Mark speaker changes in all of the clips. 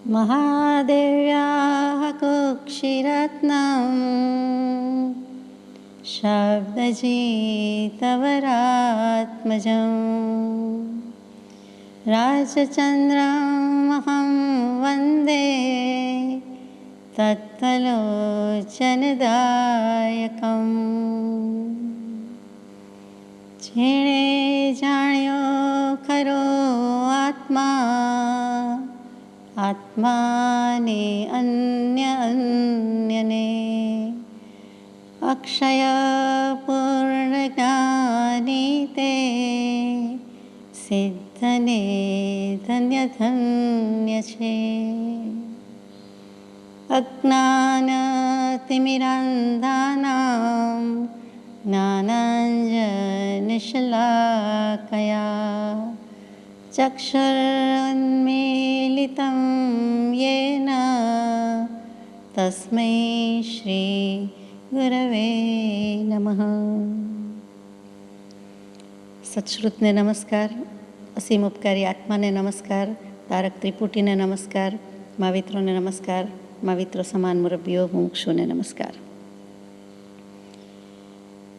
Speaker 1: महादेव्याः कुक्षिरत्नं शब्दजितवरात्मजं राजचन्द्रमहं वन्दे तत्त्वलोचनदायकम्। जेणे जाण्यो खरो आत्मा आत्माने अन्यने अक्षय पूर्णज्ञानी ते सिद्धने धन्य धन्य छे। अज्ञानतिमिरान्धानां ज्ञानाञ्जनशलाकया चक्षुरुन्मीलितं येन तस्मै श्री गुरवे नमः। सत्श्रुतने नमस्कार, असीम उपकारी आत्माने नमस्कार, तारक त्रिपुटीने नमस्कार, मावित्रोने नमस्कार, मावित्र समान मुरब्बीओ मुमुक्षुने नमस्कार।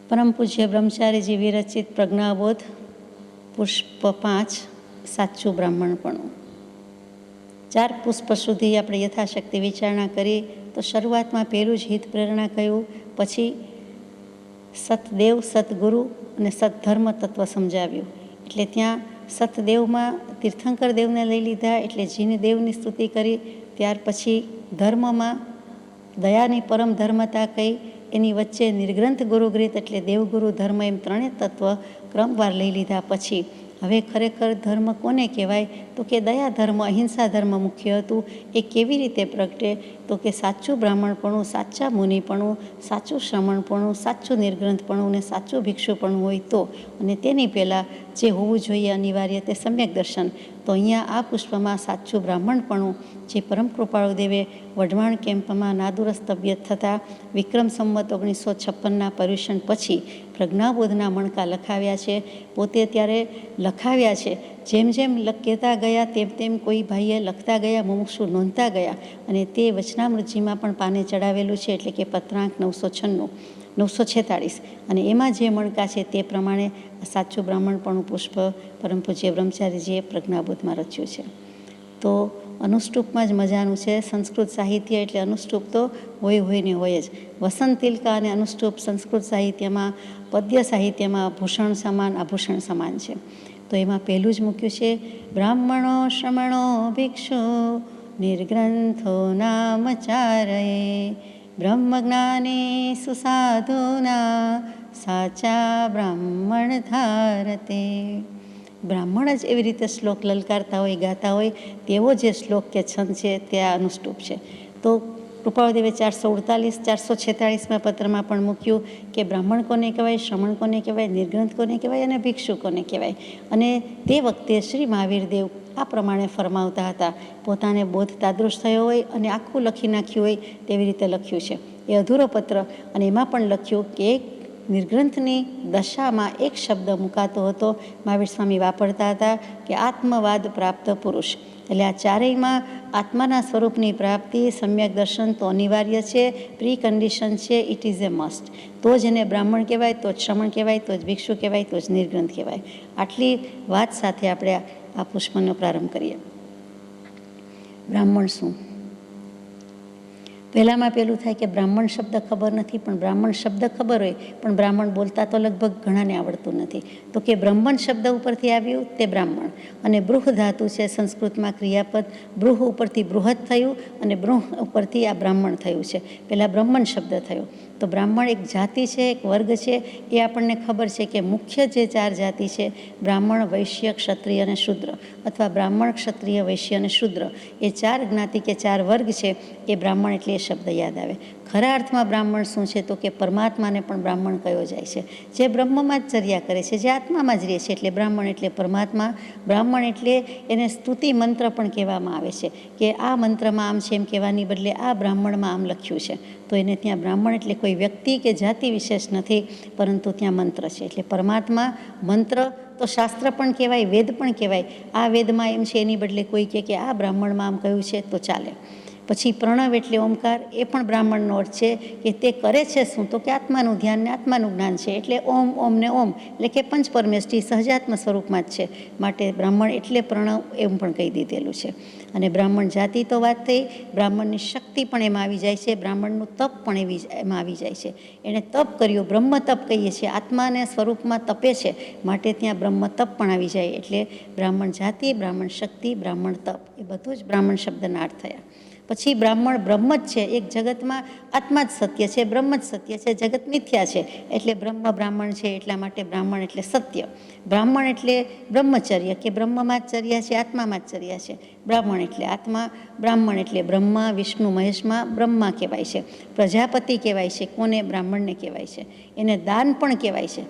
Speaker 1: परम पूज्य ब्रह्मचारीजी विरचित प्रज्ञाबोध पुष्प 5 साचું બ્રાહ્મણપણું। 4 પુષ્પ સુધી આપણે યથાશક્તિ વિચારણા કરી તો શરૂઆતમાં પહેલું જ હિત પ્રેરણા કહ્યું, પછી સતદેવ સતગુરુ અને સતધર્મ તત્વ સમજાવ્યું। એટલે ત્યાં સતદેવમાં તીર્થંકર દેવને લઈ લીધા, એટલે જીન દેવની સ્તુતિ કરી। ત્યાર પછી ધર્મમાં દયાની પરમ ધર્મતા કહી, એની વચ્ચે નિર્ગ્રંથ ગુરુગ્રીત એટલે દેવગુરુ ધર્મ એમ ત્રણેય તત્વ ક્રમવાર લઈ લીધા। પછી હવે ખરેખર ધર્મ કોને કહેવાય તો કે દયા ધર્મ, અહિંસા ધર્મ મુખ્ય હતું। એ કેવી રીતે પ્રગટે તો કે સાચું બ્રાહ્મણપણું, સાચા મુનિપણું, સાચું શ્રમણપણું, સાચું નિર્ગ્રંથપણું અને સાચું ભિક્ષુપણું હોય તો, અને તેની પહેલાં જે હોવું જોઈએ અનિવાર્ય તે સમ્યક દર્શન। તો અહીંયા આ પુષ્પમાં સાચું બ્રાહ્મણપણું જે પરમ કૃપાળુ દેવે વઢવાણ કેમ્પમાં નાદુરસ્ત તબિયત થતાં વિક્રમ સંવત 1956ના પર્યુષણ પછી પ્રજ્ઞાબોધના મણકા લખાવ્યા છે। પોતે ત્યારે લખાવ્યા છે, જેમ જેમ કહેતા ગયા તેમ તેમ કોઈ ભાઈએ લખતા ગયા, મુમુક્ષુ નોંધતા ગયા, અને તે વચનામૃતજીમાં પણ પાને ચડાવેલું છે, એટલે કે પત્રાંક 946, અને એમાં જે મણકા છે તે પ્રમાણે સાચું બ્રાહ્મણપણું પુષ્પ પરમ પૂજ્ય બ્રહ્મચારીજીએ પ્રજ્ઞાબોધમાં રચ્યું છે। તો અનુષ્ટુપમાં જ મજાનું છે। સંસ્કૃત સાહિત્ય એટલે અનુષ્ટુપ તો હોય ને હોય જ। વસંત તિલકા અને અનુષ્ટુપ સંસ્કૃત સાહિત્યમાં, પદ્ય સાહિત્યમાં ભૂષણ સમાન, આભૂષણ સમાન છે। તો એમાં પહેલું જ મૂક્યું છે, બ્રાહ્મણો શ્રમણો ભિક્ષુ નિર્ગ્રંથો નામચારયે બ્રહ્મજ્ઞાની સુસાધુના સાચા બ્રાહ્મણ ધારતે। બ્રાહ્મણ જ એવી રીતે શ્લોક લલકારતા હોય, ગાતા હોય, તેવો જે શ્લોક કે છંદ છે તે આ અનુષ્ટુપ છે। તો કૃપાળુદેવે 448, 446માં પત્રમાં પણ મૂક્યું કે બ્રાહ્મણ કોને કહેવાય, શ્રમણ કોને કહેવાય, નિર્ગ્રંથ કોને કહેવાય અને ભિક્ષુ કોને કહેવાય। અને તે વખતે શ્રી મહાવીર દેવ આ પ્રમાણે ફરમાવતા હતા। પોતાને બોધ તાદૃશ થયો હોય અને આખું લખી નાખ્યું હોય તેવી રીતે લખ્યું છે એ અધૂરો પત્ર, અને એમાં પણ લખ્યું કે એક નિર્ગ્રંથની દશામાં એક શબ્દ મુકાતો હતો, મહાવીર સ્વામી વાપરતા હતા કે આત્મવાદ પ્રાપ્ત પુરુષ। એટલે આ ચારેયમાં આત્માના સ્વરૂપની પ્રાપ્તિ, સમ્યક દર્શન તો અનિવાર્ય છે, પ્રી કન્ડિશન છે, ઇટ ઇઝ એ મસ્ટ। તો જ એને બ્રાહ્મણ કહેવાય, તો જ શ્રમણ કહેવાય, તો જ ભિક્ષુ કહેવાય, તો જ નિર્ગ્રંથ કહેવાય। આટલી વાત સાથે આપણે આ પુષ્પનો પ્રારંભ કરીએ। બ્રાહ્મણ શું? પહેલામાં પહેલું થાય કે બ્રાહ્મણ શબ્દ ખબર નથી, પણ બ્રાહ્મણ શબ્દ ખબર હોય પણ બ્રાહ્મણ બોલતા તો લગભગ ઘણાને આવડતું નથી। તો કે બ્રહ્મણ શબ્દ ઉપરથી આવ્યું તે બ્રાહ્મણ, અને બૃહ ધાતુ છે સંસ્કૃતમાં ક્રિયાપદ, બૃહ ઉપરથી બૃહદ થયું અને બૃહ ઉપરથી આ બ્રાહ્મણ થયું છે। પહેલાં બ્રહ્મણ શબ્દ થયો। તો બ્રાહ્મણ એક જાતિ છે, એક વર્ગ છે। એ આપણને ખબર છે કે મુખ્ય જે 4 જાતિ છે, બ્રાહ્મણ, વૈશ્ય, ક્ષત્રિય અને શૂદ્ર, અથવા બ્રાહ્મણ, ક્ષત્રિય, વૈશ્ય અને શૂદ્ર, એ 4 જ્ઞાતિ કે 4 વર્ગ છે એ બ્રાહ્મણ એટલે એ શબ્દ યાદ આવે। ખરા અર્થમાં બ્રાહ્મણ શું છે તો કે પરમાત્માને પણ બ્રાહ્મણ કયો જાય છે, જે બ્રહ્મમાં જ ચર્યા કરે છે, જે આત્મામાં જ રહે છે, એટલે બ્રાહ્મણ એટલે પરમાત્મા। બ્રાહ્મણ એટલે એને સ્તુતિ મંત્ર પણ કહેવામાં આવે છે કે આ મંત્રમાં આમ છે એમ કહેવાની બદલે આ બ્રાહ્મણમાં આમ લખ્યું છે। તો એને ત્યાં બ્રાહ્મણ એટલે કોઈ વ્યક્તિ કે જાતિ વિશેષ નથી, પરંતુ ત્યાં મંત્ર છે। એટલે પરમાત્મા મંત્ર તો શાસ્ત્ર પણ કહેવાય, વેદ પણ કહેવાય. આ વેદમાં એમ છે, એની બદલે કોઈ કહે કે આ બ્રાહ્મણમાં આમ કહ્યું છે તો ચાલે. પછી પ્રણવ એટલે ઓમકાર, એ પણ બ્રાહ્મણનો અર્થ છે કે તે કરે છે શું, તો કે આત્માનું ધ્યાન ને આત્માનું જ્ઞાન છે. એટલે ઓમ, ઓમ ને ઓમ એટલે કે પંચ પરમેષ્ઠી સહજાત્મ સ્વરૂપમાં જ છે. માટે બ્રાહ્મણ એટલે પ્રણવ એમ પણ કહી દીધેલું છે. અને બ્રાહ્મણ જાતિ તો વાત થઈ, બ્રાહ્મણની શક્તિ પણ એમાં આવી જાય છે, બ્રાહ્મણનું તપ પણ એમાં આવી જાય છે. એણે તપ કર્યું, બ્રહ્મ તપ કહીએ છીએ, આત્માને સ્વરૂપમાં તપે છે, માટે ત્યાં બ્રહ્મ તપ પણ આવી જાય. એટલે બ્રાહ્મણ જાતિ, બ્રાહ્મણ શક્તિ, બ્રાહ્મણ તપ, એ બધું જ બ્રાહ્મણ શબ્દના અર્થ થયા. પછી બ્રાહ્મણ બ્રહ્મ જ છે, એક જગતમાં આત્મા જ સત્ય છે, બ્રહ્મ જ સત્ય છે, જગત મિથ્યા છે. એટલે બ્રહ્મ બ્રાહ્મણ છે, એટલા માટે બ્રાહ્મણ એટલે સત્ય. બ્રાહ્મણ એટલે બ્રહ્મચર્ય કે બ્રહ્મમાં જ ચર્યા છે, આત્મામાં જ ચર્યા છે. બ્રાહ્મણ એટલે આત્મા, બ્રાહ્મણ એટલે બ્રહ્મા, વિષ્ણુ, મહેશમાં બ્રહ્મા કહેવાય છે. પ્રજાપતિ કહેવાય છે, કોને? બ્રાહ્મણને કહેવાય છે. એને દાન પણ કહેવાય છે.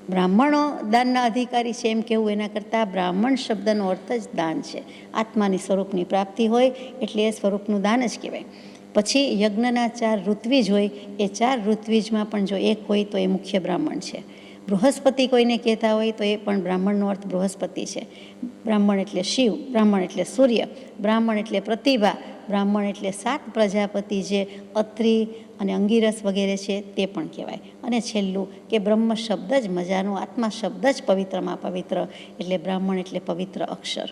Speaker 1: બ્રાહ્મણો દાનના અધિકારી છે એમ કહેવું એના કરતાં બ્રાહ્મણ શબ્દનો અર્થ જ દાન છે. આત્માની સ્વરૂપની પ્રાપ્તિ હોય એટલે એ સ્વરૂપનું દાન જ કહેવાય. પછી યજ્ઞના 4 ઋત્વિજ હોય, એ 4 ઋત્વિજમાં પણ જો એક હોય તો એ મુખ્ય બ્રાહ્મણ છે. બૃહસ્પતિ કોઈને કહેતા હોય તો એ પણ બ્રાહ્મણનો અર્થ બૃહસ્પતિ છે. બ્રાહ્મણ એટલે શિવ, બ્રાહ્મણ એટલે સૂર્ય, બ્રાહ્મણ એટલે પ્રતિભા, બ્રાહ્મણ એટલે 7 પ્રજાપતિ જે અત્રિ અને અંગિરસ વગેરે છે તે પણ કહેવાય. અને છેલ્લું કે બ્રહ્મ શબ્દ જ મજાનો, આત્મા શબ્દ જ પવિત્રમાં પવિત્ર, એટલે બ્રાહ્મણ એટલે પવિત્ર અક્ષર.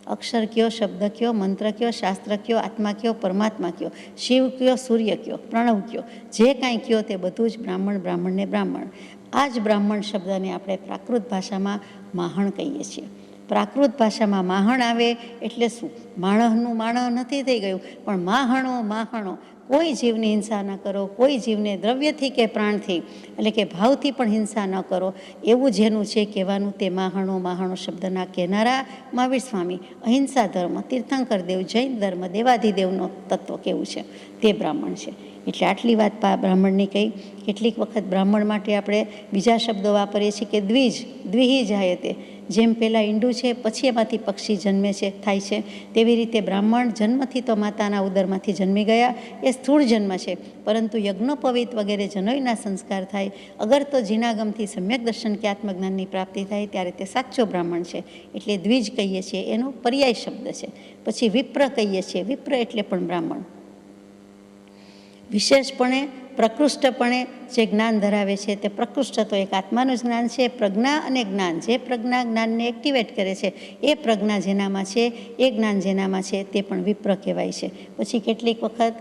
Speaker 1: અક્ષર કયો, શબ્દ કયો, મંત્ર કયો, શાસ્ત્ર કયો, આત્મા કયો, પરમાત્મા કયો, શિવ કયો, સૂર્ય કયો, પ્રણવ કયો, જે કાંઈ કયો તે બધું જ બ્રાહ્મણ, બ્રાહ્મણને બ્રાહ્મણ. આ જ બ્રાહ્મણ શબ્દને આપણે પ્રાકૃત ભાષામાં માહણ કહીએ છીએ. પ્રાકૃત ભાષામાં માહણ આવે એટલે શું? માણસનું માણસ નથી થઈ ગયું, પણ માહણો, માહણો. કોઈ જીવની હિંસા ન કરો, કોઈ જીવને દ્રવ્યથી કે પ્રાણથી એટલે કે ભાવથી પણ હિંસા ન કરો, એવું જેનું છે કહેવાનું તે માહણો. માહણો શબ્દના કહેનારા મહાવીર સ્વામી. અહિંસા ધર્મ, તીર્થંકર દેવ, જૈન ધર્મ, દેવાધિદેવનો તત્વ કેવું છે તે બ્રાહ્મણ છે. એટલે આટલી વાત બ્રાહ્મણની કહી. કેટલીક વખત બ્રાહ્મણ માટે આપણે બીજા શબ્દો વાપરીએ છીએ કે દ્વિજ, દ્વિહી જાય તે. જેમ પહેલાં ઈંડું છે પછી એમાંથી પક્ષી જન્મે છે, થાય છે, તેવી રીતે બ્રાહ્મણ જન્મથી તો માતાના ઉદરમાંથી જન્મી ગયા, એ સ્થૂળ જન્મ છે. પરંતુ યજ્ઞોપવિત વગેરે જનોઈના સંસ્કાર થાય, અગર તો જીનાગમથી સમ્યક દર્શન કે આત્મજ્ઞાનની પ્રાપ્તિ થાય ત્યારે તે સાચો બ્રાહ્મણ છે. એટલે દ્વિજ કહીએ છીએ, એનો પર્યાય શબ્દ છે. પછી વિપ્ર કહીએ છીએ, વિપ્ર એટલે પણ બ્રાહ્મણ. વિશેષપણે પ્રકૃષ્ટપણે જે જ્ઞાન ધરાવે છે તે પ્રકૃષ્ટ તો એક આત્માનું જ જ્ઞાન છે. પ્રજ્ઞા અને જ્ઞાન, જે પ્રજ્ઞા જ્ઞાનને એક્ટિવેટ કરે છે, એ પ્રજ્ઞા જેનામાં છે, એ જ્ઞાન જેનામાં છે, તે પણ વિપ્ર કહેવાય છે. પછી કેટલીક વખત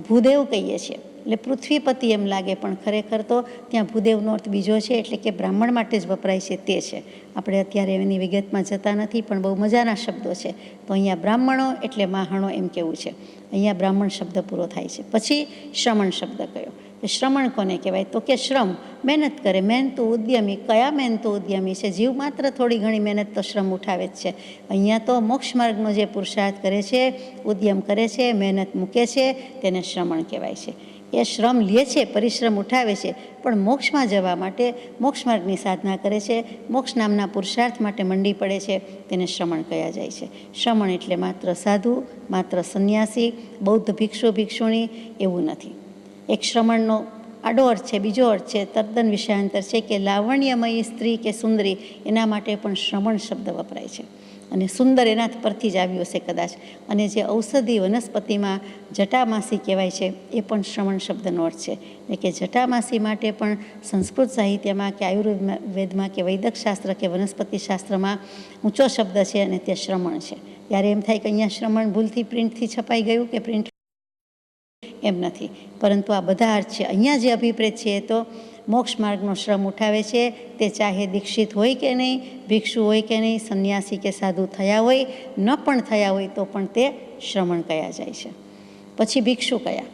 Speaker 1: ભૂદેવ કહીએ છીએ, એટલે પૃથ્વીપતિ એમ લાગે, પણ ખરેખર તો ત્યાં ભૂદેવનો અર્થ બીજો છે, એટલે કે બ્રાહ્મણ માટે જ વપરાય છે તે છે. આપણે અત્યારે એની વિગતમાં જતા નથી, પણ બહુ મજાના શબ્દો છે. તો અહીંયા બ્રાહ્મણો એટલે માહણો એમ કેવું છે. અહીંયા બ્રાહ્મણ શબ્દ પૂરો થાય છે. પછી શ્રમણ શબ્દ કયો? શ્રમણ કોને કહેવાય? તો કે શ્રમ, મહેનત કરે, મહેનતુ ઉદ્યમી. કયા મહેનતુ ઉદ્યમી છે? જીવ માત્ર થોડી ઘણી મહેનત તો શ્રમ ઉઠાવે જ છે. અહીંયા તો મોક્ષ માર્ગનો જે પુરુષાર્થ કરે છે, ઉદ્યમ કરે છે, મહેનત મૂકે છે, તેને શ્રમણ કહેવાય છે. એ શ્રમ લે છે, પરિશ્રમ ઉઠાવે છે, પણ મોક્ષમાં જવા માટે મોક્ષ માર્ગની સાધના કરે છે, મોક્ષ નામના પુરુષાર્થ માટે મંડી પડે છે, તેને શ્રમણ કહ્યા જાય છે. શ્રમણ એટલે માત્ર સાધુ, માત્ર સંન્યાસી, બૌદ્ધ ભિક્ષુ, ભિક્ષુણી એવું નથી. એક શ્રમણનો આડો અર્થ છે, બીજો અર્થ છે, તદ્દન વિષયાંતર છે, કે લાવણ્યમયી સ્ત્રી કે સુંદરી, એના માટે પણ શ્રમણ શબ્દ વપરાય છે. અને સુંદર એના પરથી જ આવ્યો છે કદાચ. અને જે ઔષધિ વનસ્પતિમાં જટામાસી કહેવાય છે, એ પણ શ્રમણ શબ્દનો અર્થ છે. એટલે કે જટામાસી માટે પણ સંસ્કૃત સાહિત્યમાં કે આયુર્વેદમાં કે વૈદક શાસ્ત્ર કે વનસ્પતિ શાસ્ત્રમાં ઊંચો શબ્દ છે, અને તે શ્રમણ છે. ત્યારે એમ થાય કે અહીંયા શ્રમણ ભૂલથી પ્રિન્ટથી છપાઈ ગયું કે પ્રિન્ટ, એમ નથી, પરંતુ આ બધા અર્થ છે. અહીંયા જે અભિપ્રેત છે એ તો મોક્ષ માર્ગનો શ્રમ ઉઠાવે છે, તે ચાહે દીક્ષિત હોય કે નહીં, ભિક્ષુ હોય કે નહીં, સંન્યાસી કે સાધુ થયા હોય, ન પણ થયા હોય, તો પણ તે શ્રમણ કયા જાય છે. પછી ભિક્ષુ કયા?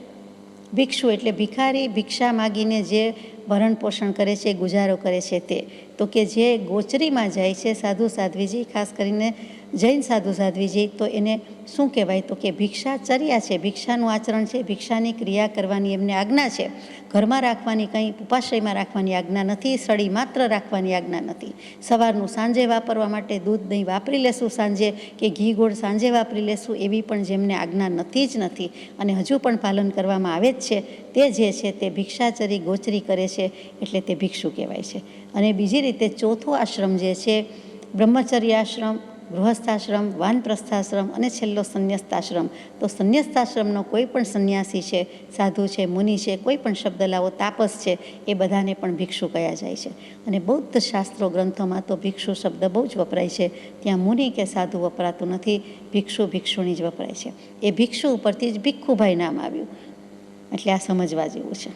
Speaker 1: ભિક્ષુ એટલે ભિખારી, ભિક્ષા માગીને જે ભરણ પોષણ કરે છે, ગુજારો કરે છે તે. તો કે જે ગોચરીમાં જાય છે, સાધુ સાધ્વીજી, ખાસ કરીને જૈન સાધુ સાધ્વીજી તો એને શું કહેવાય તો કે ભિક્ષાચર્યા છે, ભિક્ષાનું આચરણ છે, ભિક્ષાની ક્રિયા કરવાની એમને આજ્ઞા છે. ઘરમાં રાખવાની કંઈ ઉપાશ્રયમાં રાખવાની આજ્ઞા નથી, સળી માત્ર રાખવાની આજ્ઞા નથી. સવારનું સાંજે વાપરવા માટે દૂધ દહીં વાપરી લેશું સાંજે, કે ઘી ગોળ સાંજે વાપરી લેશું, એવી પણ જેમને આજ્ઞા નથી જ નથી અને હજુ પણ પાલન કરવામાં આવે જ છે, તે જે છે તે ભિક્ષાચરી ગોચરી કરે છે, એટલે તે ભિક્ષુ કહેવાય છે. અને બીજી રીતે ચોથો આશ્રમ જે છે બ્રહ્મચર્યાશ્રમ, ગૃહસ્થાશ્રમ, વાનપ્રસ્થાશ્રમ અને છેલ્લો સંન્યસ્તાશ્રમ. તો સંન્યસ્તાશ્રમનો કોઈ પણ સંન્યાસી છે, સાધુ છે, મુનિ છે, કોઈ પણ શબ્દ લાવો, તાપસ છે, એ બધાને પણ ભિક્ષુ કયા જાય છે. અને બૌદ્ધ શાસ્ત્રો ગ્રંથોમાં તો ભિક્ષુ શબ્દ બહુ જ વપરાય છે. ત્યાં મુનિ કે સાધુ વપરાતું નથી, ભિક્ષુ ભિક્ષુણી જ વપરાય છે. એ ભિક્ષુ ઉપરથી જ ભિક્ષુભાઈ નામ આવ્યું, એટલે આ સમજવા જેવું છે.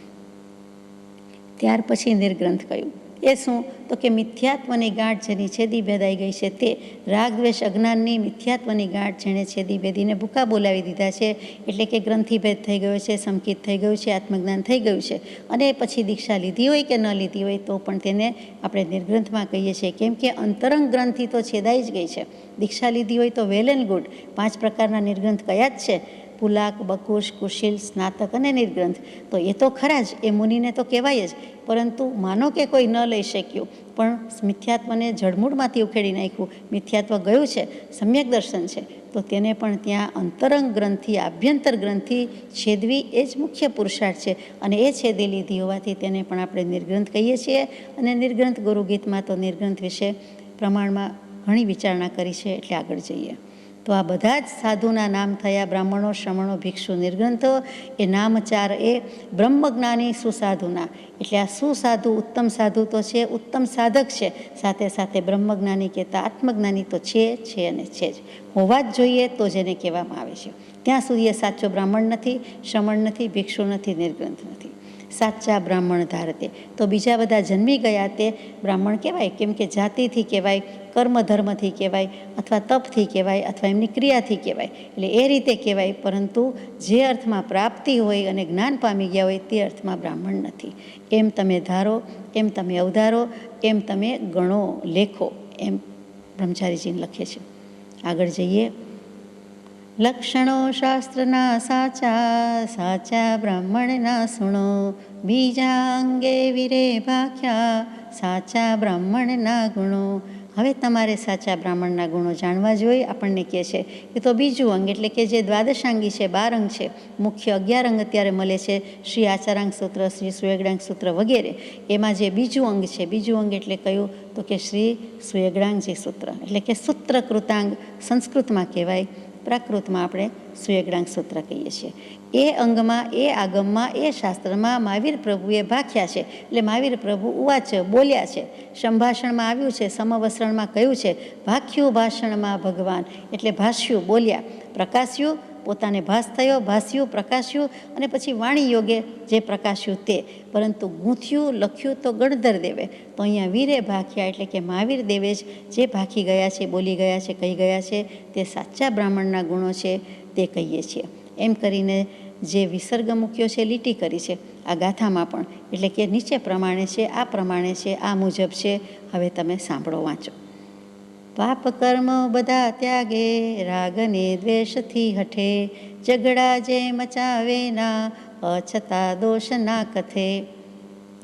Speaker 1: ત્યાર પછી નિર્ગ્રંથ કયું, એ શું તો કે મિથ્યાત્વની ગાંઠ જેની છેદી ભેદાઈ ગઈ છે, તે રાગદ્વેષ અજ્ઞાનની મિથ્યાત્વની ગાંઠ જેણે છેદી ભેદીને ભૂકા બોલાવી દીધા છે, એટલે કે ગ્રંથિભેદ થઈ ગયો છે, સંકિત થઈ ગયું છે, આત્મજ્ઞાન થઈ ગયું છે. અને પછી દીક્ષા લીધી હોય કે ન લીધી હોય તો પણ તેને આપણે નિર્ગ્રંથમાં કહીએ છીએ, કેમ કે અંતરંગ ગ્રંથિ તો છેદાઈ જ ગઈ છે. દીક્ષા લીધી હોય તો વેલ એન્ડ ગુડ, 5 પ્રકારના નિર્ગ્રંથ કયા જ છે, પુલાક, બકુશ, કુશીલ, સ્નાતક અને નિર્ગ્રંથ. તો એ તો ખરા જ, એ મુનિને તો કહેવાય જ. પરંતુ માનો કે કોઈ ન લઈ શક્યું, પણ મિથ્યાત્વને જળમૂળમાંથી ઉખેડી નાખ્યું, મિથ્યાત્વ ગયું છે, સમ્યક દર્શન છે, તો તેને પણ ત્યાં અંતરંગ ગ્રંથિ, આભ્યંતર ગ્રંથિ છેદવી એ જ મુખ્ય પુરુષાર્થ છે. અને એ છેદી લીધી હોવાથી તેને પણ આપણે નિર્ગ્રંથ કહીએ છીએ. અને નિર્ગ્રંથ ગુરુગીતમાં તો નિર્ગ્રંથ વિશે પ્રમાણમાં ઘણી વિચારણા કરી છે, એટલે આગળ જઈએ. તો આ બધા જ સાધુના નામ થયા, બ્રાહ્મણો, શ્રમણો, ભિક્ષુ, નિર્ગ્રંથો. એ નામ 4 એ બ્રહ્મજ્ઞાની સુસાધુના, એટલે આ સુસાધુ ઉત્તમ સાધુ તો છે, ઉત્તમ સાધક છે, સાથે સાથે બ્રહ્મજ્ઞાની કહેતા આત્મજ્ઞાની તો છે અને છે જ, હોવા જ જોઈએ, તો જેને કહેવામાં આવે છે. ત્યાં સુધી એ સાચો બ્રાહ્મણ નથી, શ્રમણ નથી, ભિક્ષુ નથી, નિર્ગ્રંથ નથી. સાચા બ્રાહ્મણ ધારતે, તો બીજા બધા જન્મી ગયા તે બ્રાહ્મણ કહેવાય, કેમ કે જાતિથી કહેવાય, કર્મ ધર્મથી કહેવાય, અથવા તપથી કહેવાય, અથવા એમની ક્રિયાથી કહેવાય, એટલે એ રીતે કહેવાય. પરંતુ જે અર્થમાં પ્રાપ્તિ હોય અને જ્ઞાન પામી ગયા હોય તે અર્થમાં બ્રાહ્મણ નથી. એમ તમે ધારો, એમ તમે અવધારો, એમ તમે ગણો, લેખો, એમ બ્રહ્મચારીજીને લખે છે. આગળ જઈએ. લક્ષણો શાસ્ત્રના સાચા, સાચા બ્રાહ્મણના સુણો, બીજા અંગે વિરે ભાખ્યા, સાચા બ્રાહ્મણના ગુણો. હવે તમારે સાચા બ્રાહ્મણના ગુણો જાણવા જોઈએ. આપણને કહે છે કે તો બીજું અંગ, એટલે કે જે દ્વાદશાંગી છે, 12 અંગ છે, મુખ્ય 11 અંગ અત્યારે મળે છે, શ્રી આચારાંગ સૂત્ર, શ્રી સુયગડાંગ સૂત્ર વગેરે. એમાં જે બીજું અંગ છે, બીજું અંગ એટલે કયું તો કે શ્રી સુયગડાંગજી સૂત્ર, એટલે કે સૂત્ર કૃતાંગ સંસ્કૃતમાં કહેવાય, પ્રાકૃતમાં આપણે સુયગડાંગ સૂત્ર કહીએ છીએ. એ અંગમાં, એ આગમમાં, એ શાસ્ત્રમાં મહાવીર પ્રભુએ ભાખ્યા છે. એટલે મહાવીર પ્રભુ ઉવાચ બોલ્યા છે, સંભાષણમાં આવ્યું છે, સમવસરણમાં કહ્યું છે, ભાખ્યું ભાષણમાં ભગવાન, એટલે ભાષ્યું બોલ્યા, પ્રકાશ્યું પોતાને ભાસ થયો, ભાસ્યું પ્રકાશ્યું, અને પછી વાણી યોગે જે પ્રકાશ્યું તે. પરંતુ ગૂંથ્યું લખ્યું તો ગણધર દેવે. તો અહીંયા વીરે ભાખ્યા, એટલે કે મહાવીર દેવે જ જે ભાખી ગયા છે, બોલી ગયા છે, કહી ગયા છે, તે સાચા બ્રાહ્મણના ગુણો છે, તે કહીએ છીએ. એમ કરીને જે વિસર્ગ મૂક્યો છે, લીટી કરી છે આ ગાથામાં પણ, એટલે કે નીચે પ્રમાણે છે, આ પ્રમાણે છે, આ મુજબ છે. હવે તમે સાંભળો, વાંચો. પાપ કર્મ બધા ત્યાગે, રાગને દ્વેષથી હઠે, ઝઘડા જે મચાવે ના, અછતા દોષ ના કથે.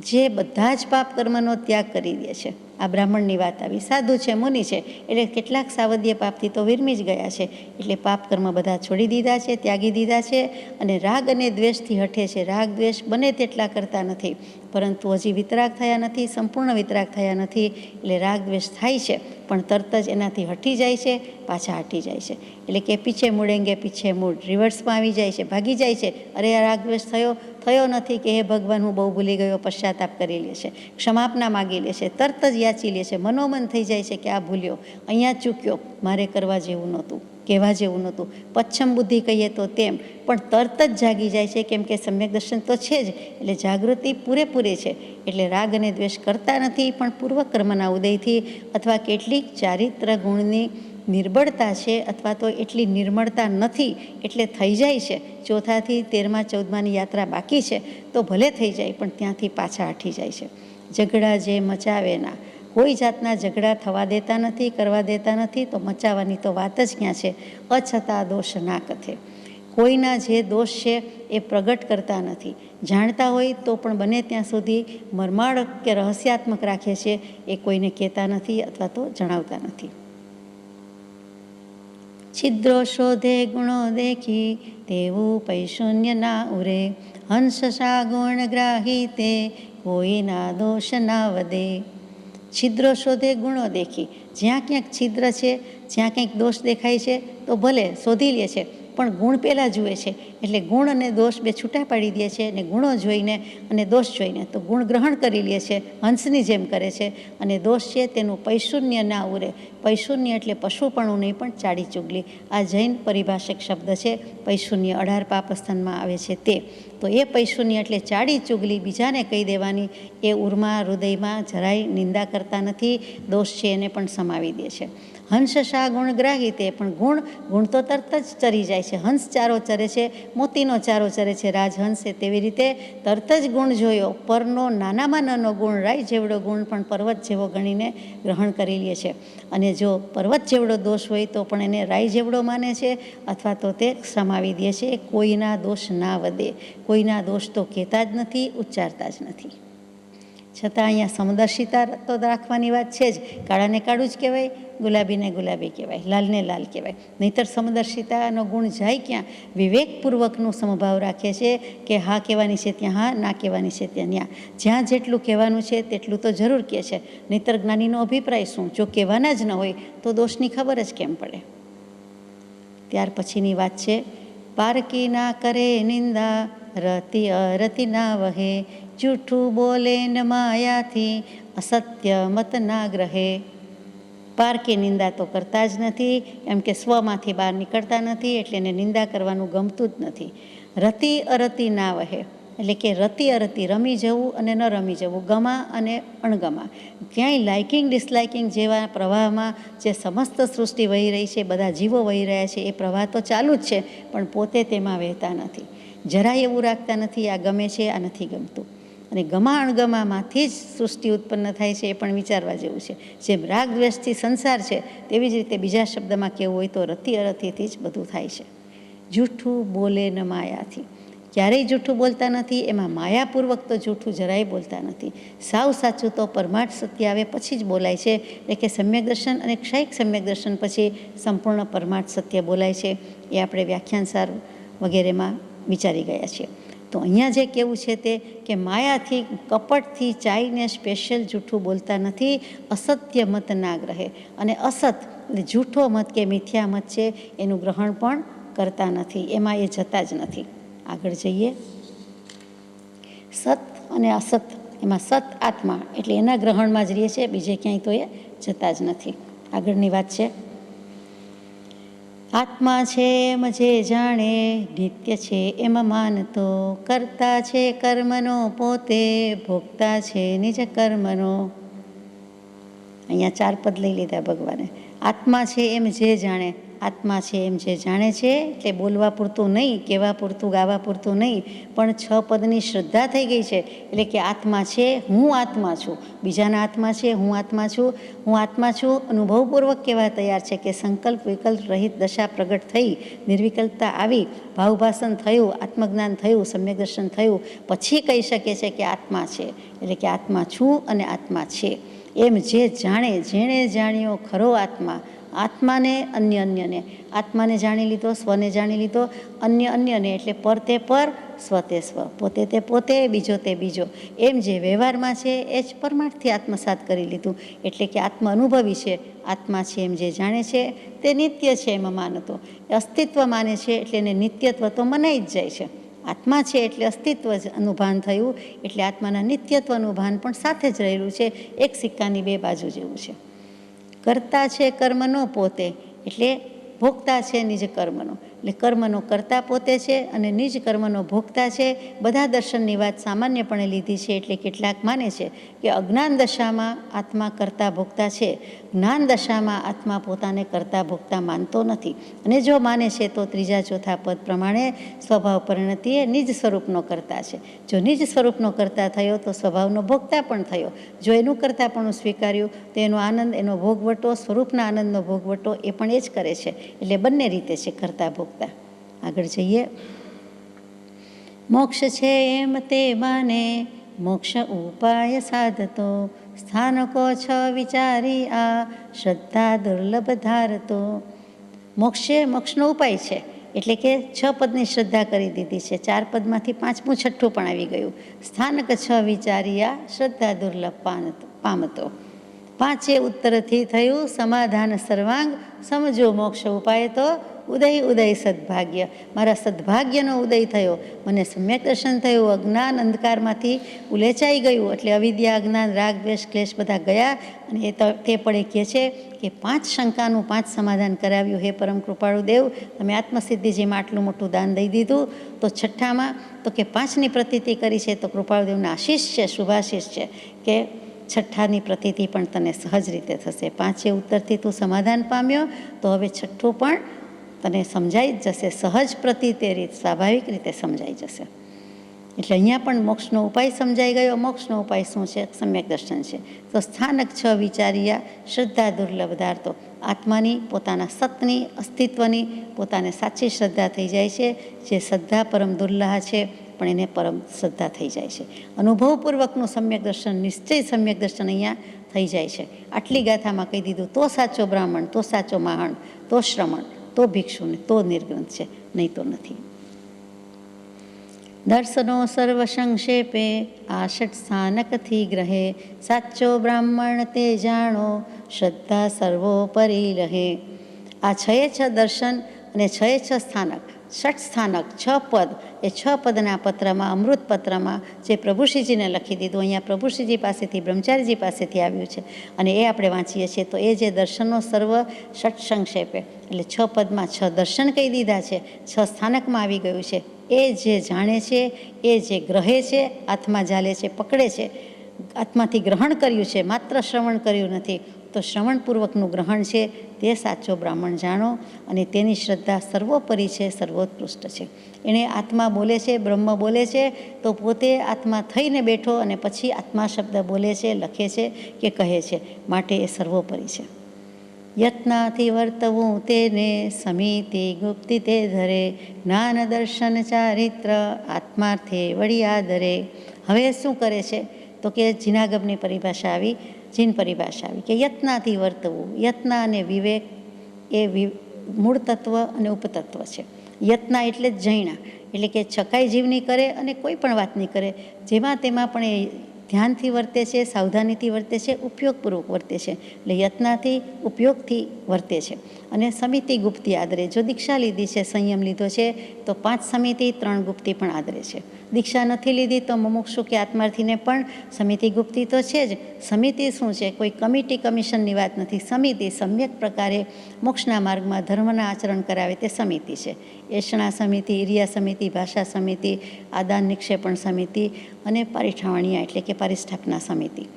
Speaker 1: જે બધા જ પાપ કર્મનો ત્યાગ કરી દે છે, આ બ્રાહ્મણની વાત આવી. સાધુ છે, મુનિ છે, એટલે કેટલાક સાવધ્ય પાપથી તો વિરમી જ ગયા છે, એટલે પાપ કર્મ બધા છોડી દીધા છે, ત્યાગી દીધા છે. અને રાગ અને દ્વેષથી હઠે છે. રાગ દ્વેષ બને તેટલા કરતા નથી, પરંતુ હજી વિતરાગ થયા નથી, સંપૂર્ણ વિતરાગ થયા નથી. એટલે રાગ દ્વેષ થાય છે, પણ તરત જ એનાથી હટી જાય છે, પાછા હટી જાય છે. એટલે કે પીછે મુડેંગે પીછે મૂડ, રિવર્સમાં આવી જાય છે, ભાગી જાય છે. અરે આ રાગ દ્વેષ થયો નથી કે હે ભગવાન હું બહુ ભૂલી ગયો, પશ્ચાતાપ કરી લે છે, ક્ષમાપના માગી લે છે, તરત જ યાચી લે છે, મનોમન થઈ જાય છે કે આ ભૂલ્યો, અહીંયા ચૂક્યો, મારે કરવા જેવું નહોતું, કહેવા જેવું નહોતું. પચ્છમ બુદ્ધિ કહીએ તો તેમ, પણ તરત જ જાગી જાય છે, કેમ કે સમ્યક દર્શન તો છે જ, એટલે જાગૃતિ પૂરેપૂરી છે. એટલે રાગ અને દ્વેષ કરતા નથી, પણ પૂર્વકર્મના ઉદયથી અથવા કેટલીક ચારિત્ર ગુણની નિર્બળતા છે, અથવા તો એટલી નિર્મળતા નથી, એટલે થઈ જાય છે. ચોથાથી 13મા 14માની યાત્રા બાકી છે, તો ભલે થઈ જાય, પણ ત્યાંથી પાછા હટી જાય છે. ઝઘડા જે મચાવે ના, કોઈ જાતના ઝઘડા થવા દેતા નથી, કરવા દેતા નથી, તો મચાવવાની તો વાત જ ક્યાં છે. અછતા દોષ ના કથે, કોઈના જે દોષ છે એ પ્રગટ કરતા નથી. જાણતા હોય તો પણ બને ત્યાં સુધી મર્માળ કે રહસ્યાત્મક રાખે છે, એ કોઈને કહેતા નથી અથવા તો જણાવતા નથી. છિદ્રો શોધે ગુણો દેખી, તેવું પૈશુન્ય ના ઉરે. હંસ શા ગુણ ગ્રાહી તે, કોઈના દોષ ના વધે. છિદ્રો શોધે ગુણો દેખી, જ્યાં ક્યાંક છિદ્ર છે, જ્યાં કંઈક દોષ દેખાય છે તો ભલે શોધી લે છે, પણ ગુણ પહેલાં જુએ છે. એટલે ગુણ અને દોષ બે છૂટા પાડી દે છે, અને ગુણો જોઈને અને દોષ જોઈને તો ગુણ ગ્રહણ કરી લે છે, હંસની જેમ કરે છે. અને દોષ છે તેનું પૈશુન્ય ના ઉરે. પૈશુન્ય એટલે પશુપણું નહીં, પણ ચાડી ચુગલી. આ જૈન પરિભાષિક શબ્દ છે. પૈશુન્ય 18 પાપસ્થાનમાં આવે છે તે. તો એ પૈશુન્ય એટલે ચાડી ચુગલી, બીજાને કહી દેવાની. એ ઉર્મા હૃદયમાં જરાય નિંદા કરતા નથી, દોષ છે એને પણ સમાવી દે છે. હંસ શા ગુણ ગ્રાહી તે, પણ ગુણ તો તરત જ ચરી જાય છે. હંસ ચારો ચરે છે, મોતીનો ચારો ચરે છે રાજહંસે, તેવી રીતે તરત જ ગુણ જોયો. પરનો નાનામાં નાનો ગુણ, રાઈ જેવડો ગુણ પણ પર્વત જેવો ગણીને ગ્રહણ કરી લે છે. અને જો પર્વત જેવડો દોષ હોય તો પણ એને રાઈ જેવડો માને છે, અથવા તો તે સમાવી દે છે. કોઈના દોષ ના વધે, કોઈના દોષ તો કહેતા જ નથી, ઉચ્ચારતા જ નથી. છતાં અહીંયા સમદર્શિતા તો રાખવાની વાત છે જ. કાળાને કાળું જ કહેવાય, ગુલાબીને ગુલાબી કહેવાય, લાલને લાલ કહેવાય. નહીંતર સમદર્શિતાનો ગુણ જાય ક્યાં? વિવેકપૂર્વકનું સમભાવ રાખે છે કે હા કહેવાની છે ત્યાં હા, ના કહેવાની છે ત્યાં ન્યા. જ્યાં જેટલું કહેવાનું છે તેટલું તો જરૂર કહે છે. નહીંતર જ્ઞાનીનો અભિપ્રાય શું? જો કહેવાના જ ન હોય તો દોષની ખબર જ કેમ પડે? ત્યાર પછીની વાત છે, પારકી ના કરે નિંદા, રતિ અરતિ ના વહે. જૂઠું બોલે ન માયાથી, અસત્ય મત ના ગ્રહે. પારકી નિંદા તો કરતા જ નથી, એમ કે સ્વમાંથી બહાર નીકળતા નથી, એટલે એને નિંદા કરવાનું ગમતું જ નથી. રતિ અરતિ ના વહે, એટલે કે રતિ અરતિ, રમી જવું અને ન રમી જવું, ગમા અને અણગમા. ક્યાંય લાઇકિંગ ડિસલાઇકિંગ જેવા પ્રવાહમાં જે સમસ્ત સૃષ્ટિ વહી રહી છે, બધા જીવો વહી રહ્યા છે, એ પ્રવાહ તો ચાલુ જ છે, પણ પોતે તેમાં વહેતા નથી. જરાય એવું રાખતા નથી આ ગમે છે, આ નથી ગમતું. અને ગમા અણગમામાંથી જ સૃષ્ટિ ઉત્પન્ન થાય છે, એ પણ વિચારવા જેવું છે. જેમ રાગ દ્વેષથી સંસાર છે, તેવી જ રીતે બીજા શબ્દમાં કહેવું હોય તો રતિ અરતિથી જ બધું થાય છે. જૂઠું બોલે ન માયાથી, ક્યારેય જૂઠું બોલતા નથી, એમાં માયાપૂર્વક તો જૂઠું જરાય બોલતા નથી. સાવ સાચું તો પરમાર્થ સત્ય આવે પછી જ બોલાય છે, એટલે કે સમ્યક દર્શન અને ક્ષયિક સમ્યક દર્શન પછી સંપૂર્ણ પરમાર્થ સત્ય બોલાય છે. એ આપણે વ્યાખ્યાનસાર વગેરેમાં વિચારી ગયા છીએ. તો અહીંયા જે કહેવું છે તે કે માયાથી, કપટથી ચાઈને સ્પેશિયલ જૂઠું બોલતા નથી, અસત્ય મત ના ગ્રહે. અને અસત એટલે જૂઠો મત કે મિથ્યા મત છે એનું ગ્રહણ પણ કરતા નથી, એમાં એ જતા જ નથી. આગળ જઈએ. સત અને અસત, એમાં સત આત્મા એટલે એના ગ્રહણમાં જ રહે છે, બીજે ક્યાંય તો એ જતા જ નથી. આગળની વાત છે, આત્મા છે એમ જે જાણે, નિત્ય છે એમ માનતો. કરતા છે કર્મનો પોતે, ભોગતા છે નિજ કર્મનો. અહીંયા 4 પદ લઈ લીધા ભગવાને. આત્મા છે એમ જે જાણે, આત્મા છે એમ જે જાણે છે એટલે બોલવા પૂરતું નહીં, કહેવા પૂરતું, ગાવા પૂરતું નહીં, પણ 6 પદની શ્રદ્ધા થઈ ગઈ છે. એટલે કે આત્મા છે, હું આત્મા છું. બીજાના આત્મા છે, હું આત્મા છું. હું આત્મા છું અનુભવપૂર્વક કહેવા તૈયાર છે કે સંકલ્પ વિકલ્પ રહિત દશા પ્રગટ થઈ, નિર્વિકલ્પતા આવી, ભાવભાષણ થયું, આત્મજ્ઞાન થયું, સમ્યક દર્શન થયું, પછી કહી શકે છે કે આત્મા છે. એટલે કે આત્મા છું અને આત્મા છે એમ જે જાણે, જેણે જાણ્યો ખરો આત્મા. આત્માને અન્ય અન્યને, આત્માને જાણી લીધો, સ્વને જાણી લીધો, અન્ય અન્યને, એટલે પર તે પર, સ્વ તે સ્વ, પોતે તે પોતે, બીજો તે બીજો. એમ જે વ્યવહારમાં છે એ જ પરમાર્થથી આત્મસાત કરી લીધું. એટલે કે આત્મા અનુભવી છે, આત્મા છે એમ જે જાણે છે તે નિત્ય છે એમ માનતો. અસ્તિત્વ માને છે એટલે એને નિત્યત્વ તો મનાઈ જ જાય છે. આત્મા છે એટલે અસ્તિત્વ જ અનુભાન થયું, એટલે આત્માના નિત્યત્વનું ભાન પણ સાથે જ રહેલું છે. એક સિક્કાની 2 બાજુ જેવું છે. કરતા છે કર્મનો પોતે, એટલે ભોગતા છે નિજ કર્મનો. એટલે કર્મનો કર્તા પોતે છે અને નિજ કર્મનો ભોગતા છે. બધા દર્શનની વાત સામાન્યપણે લીધી છે, એટલે કેટલાક માને છે કે અજ્ઞાન દશામાં આત્મા કરતા ભોગતા છે, જ્ઞાન દશામાં આત્મા પોતાને કરતા ભોગતા માનતો નથી. અને જો માને છે તો ત્રીજા ચોથા પદ પ્રમાણે સ્વભાવ પરિણતિ એ નિજ સ્વરૂપનો કરતા છે. જો નિજ સ્વરૂપનો કરતા થયો તો સ્વભાવનો ભોગતા પણ થયો. જો એનું કરતાપણું સ્વીકાર્યું તો એનો આનંદ, એનો ભોગવટો, સ્વરૂપના આનંદનો ભોગવટો એ પણ એ જ કરે છે. એટલે બંને રીતે છે કરતા ભોગતા. આગળ જઈએ. મોક્ષ છે એમ તે માને, મોક્ષ ઉપાય સાધતો, સ્થાનકો છ વિચારી આ, શ્રદ્ધા દુર્લભ ધારતો. મોક્ષનો ઉપાય છે, એટલે કે 6 પદની શ્રદ્ધા કરી દીધી છે. 4 પદમાંથી 5મું 6ઠું પણ આવી ગયું. સ્થાનક 6 વિચાર્યા, શ્રદ્ધા દુર્લભ પામતો. 5 ઉત્તરથી થયું સમાધાન સર્વાંગ, સમજો મોક્ષ ઉપાય તો ઉદય સદભાગ્ય. મારા સદભાગ્યનો ઉદય થયો, મને સમ્યક દર્શન થયું, અજ્ઞાન અંધકારમાંથી ઉલેચાઈ ગયું. એટલે અવિદ્યા, અજ્ઞાન, રાગ, દ્વેષ, ક્લેશ બધા ગયા. અને તે પડે કહે છે કે 5 શંકાનું 5 સમાધાન કરાવ્યું. હે પરમ કૃપાળુ દેવ, તમે આત્મસિદ્ધિજીમાં આટલું મોટું દાન દઈ દીધું. તો 6ઠ્ઠામાં તો કે 5ની પ્રતીતિ કરી છે, તો કૃપાળુ દેવના આશીષ છે, શુભાશીષ છે કે 6ઠ્ઠાની પ્રતીતિ પણ તને સહજ રીતે થશે. 5 ઉત્તરથી તું સમાધાન પામ્યો, તો હવે 6ઠ્ઠું પણ તને સમજાઈ જ જશે. સહજ પ્રતીતે રીત, સ્વાભાવિક રીતે સમજાઈ જશે. એટલે અહીંયા પણ મોક્ષનો ઉપાય સમજાઈ ગયો. મોક્ષનો ઉપાય શું છે? સમ્યક દર્શન છે. તો સ્થાનક 6 વિચાર્યા, શ્રદ્ધા દુર્લભ ધારતો. આત્માની, પોતાના સતની, અસ્તિત્વની પોતાને સાચી શ્રદ્ધા થઈ જાય છે. જે શ્રદ્ધા પરમ દુર્લભ છે, પણ એને પરમ શ્રદ્ધા થઈ જાય છે. અનુભવપૂર્વકનું સમ્યક દર્શન, નિશ્ચય સમ્યક દર્શન અહીંયા થઈ જાય છે. આટલી ગાથામાં કહી દીધું. તો સાચો બ્રાહ્મણ, તો સાચો માહણ, તો શ્રમણ, તો ભિક્ષુને, તો નિર્ગ્રંથ છે, નહીં તો નથી. દર્શનો સર્વ સંક્ષેપે, આ 6 સ્થાનકથી ગ્રહે, સાચો બ્રાહ્મણ તે જાણો, શ્રદ્ધા સર્વોપરી રહે. આ 6 દર્શન અને 6 સ્થાનક, 6 સ્થાનક, 6 પદ, એ 6 પદના પત્રમાં, અમૃત પત્રમાં જે પ્રભુશ્રીજીને લખી દીધું, અહીંયા પ્રભુશ્રીજી પાસેથી, બ્રહ્મચારીજી પાસેથી આવ્યું છે. અને એ આપણે વાંચીએ છીએ. તો એ જે દર્શનો સર્વ 6 સંક્ષેપે, એટલે 6 પદમાં 6 દર્શન કહી દીધા છે, 6 સ્થાનકમાં આવી ગયું છે. એ જે જાણે છે, એ જે ગ્રહે છે, આત્મા ઝાલે છે, પકડે છે, આત્માથી ગ્રહણ કર્યું છે, માત્ર શ્રવણ કર્યું નથી. તો શ્રવણપૂર્વકનું ગ્રહણ છે, તે સાચો બ્રાહ્મણ જાણો. અને તેની શ્રદ્ધા સર્વોપરી છે, સર્વોત્કૃષ્ટ છે. એણે આત્મા બોલે છે, બ્રહ્મ બોલે છે, તો પોતે આત્મા થઈને બેઠો અને પછી આત્મા શબ્દ બોલે છે, લખે છે કે કહે છે, માટે એ સર્વોપરી છે. યત્નાથી વર્તવું તેને, સમિતિ ગુપ્તિ તે ધરે, જ્ઞાન દર્શન ચારિત્ર, આત્માર્થે વળી આદરે. હવે શું કરે છે? તો કે જીનાગમની પરિભાષા આવી, જીન પરિભાષા આવી કે યત્નાથી વર્તવું. યત્ન અને વિવેક એ મૂળ તત્વ અને ઉપતત્વ છે. યત્ના એટલે જ જૈણા, એટલે કે છકાઈ જીવની કરે અને કોઈ પણ વાત નહીં કરે, જેમાં તેમાં પણ એ ધ્યાનથી વર્તે છે, સાવધાનીથી વર્તે છે, ઉપયોગપૂર્વક વર્તે છે. એટલે યત્નાથી, ઉપયોગથી વર્તે છે. અને સમિતિ ગુપ્તિ આદરે. જો દીક્ષા લીધી છે, સંયમ લીધો છે, તો 5 સમિતિ 3 ગુપ્તિ પણ આદરે છે. દીક્ષા નથી લીધી તો મુમુક્ષુ કે આત્માર્થીને પણ સમિતિ ગુપ્તિ તો છે જ. સમિતિ શું છે? કોઈ કમિટી કમિશનની વાત નથી. સમિતિ સમ્યક પ્રકારે મોક્ષના માર્ગમાં ધર્મના આચરણ કરાવે તે સમિતિ છે. એષણા સમિતિ, ઇરિયા સમિતિ, ભાષા સમિતિ, આદાન નિક્ષેપણ સમિતિ અને પરિઠાવણીયા એટલે કે પરિસ્થાપના સમિતિ.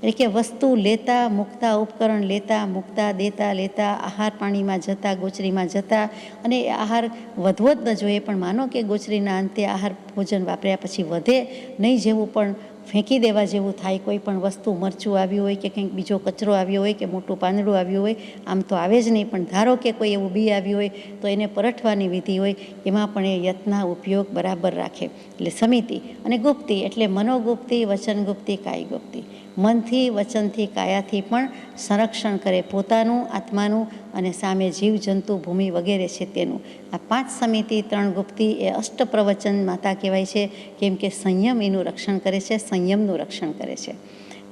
Speaker 1: એટલે કે વસ્તુ લેતા મૂકતા, ઉપકરણ લેતા મૂકતા, દેતા લેતા, આહાર પાણીમાં જતા, ગોચરીમાં જતા. અને એ આહાર વધવો જ ન જોઈએ, પણ માનો કે ગોચરીના અંતે આહાર ભોજન વાપર્યા પછી વધે નહીં, જેવું પણ ફેંકી દેવા જેવું થાય. કોઈ પણ વસ્તુ, મરચું આવ્યું હોય કે કંઈક બીજો કચરો આવ્યો હોય કે મોટું પાંદડું આવ્યું હોય, આમ તો આવે જ નહીં, પણ ધારો કે કોઈ એવું બી આવ્યું હોય તો એને પરઠવાની વિધિ હોય, એમાં પણ એ યત્ના ઉપયોગ બરાબર રાખે. એટલે સમિતિ. અને ગુપ્તિ એટલે મનોગુપ્તિ, વચનગુપ્તિ, કાયગુપ્તિ. મનથી, વચનથી, કાયાથી પણ સંરક્ષણ કરે પોતાનું, આત્માનું અને સામે જીવજંતુ, ભૂમિ વગેરે છે તેનું. આ 5 સમિતિ 3 ગુપ્તિ એ અષ્ટપ્રવચન માતા કહેવાય છે, કેમ કે સંયમ એનું રક્ષણ કરે છે, સંયમનું રક્ષણ કરે છે.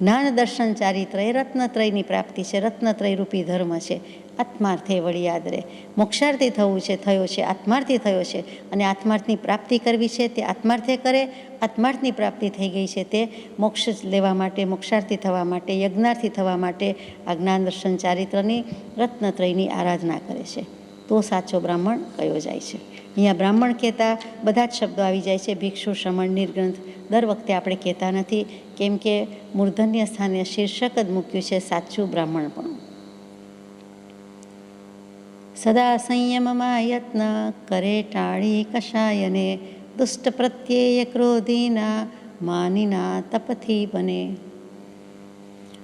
Speaker 1: જ્ઞાન દર્શન ચારિત્ર એ રત્નત્રયની પ્રાપ્તિ છે, રત્નત્રય રૂપી ધર્મ છે. આત્માર્થે વળી આદરે. મોક્ષાર્થી થવું છે, થયો છે, આત્માર્થી થયો છે. અને આત્માર્થની પ્રાપ્તિ કરવી છે, તે આત્માર્થે કરે. આત્માર્થની પ્રાપ્તિ થઈ ગઈ છે, તે મોક્ષ લેવા માટે, મોક્ષાર્થી થવા માટે, યજ્ઞાર્થી થવા માટે આ જ્ઞાન દર્શન ચારિત્રની, રત્નત્રયની આરાધના કરે છે. તો સાચો બ્રાહ્મણ કયો જાય છે. અહીંયા બ્રાહ્મણ કહેતા બધા જ શબ્દો આવી જાય છે. ભિક્ષુ, શ્રમણ, નિર્ગ્રંથ દર વખતે આપણે કહેતા નથી, કેમ કે મૂર્ધન્ય સ્થાને શીર્ષક જ મૂક્યું છે સાચું બ્રાહ્મણપણું. સદા સંયમમાં યત્ન કરે ટાળી કશાયને, દુષ્ટ પ્રત્યય ક્રોધીના માનીના તપથી બને.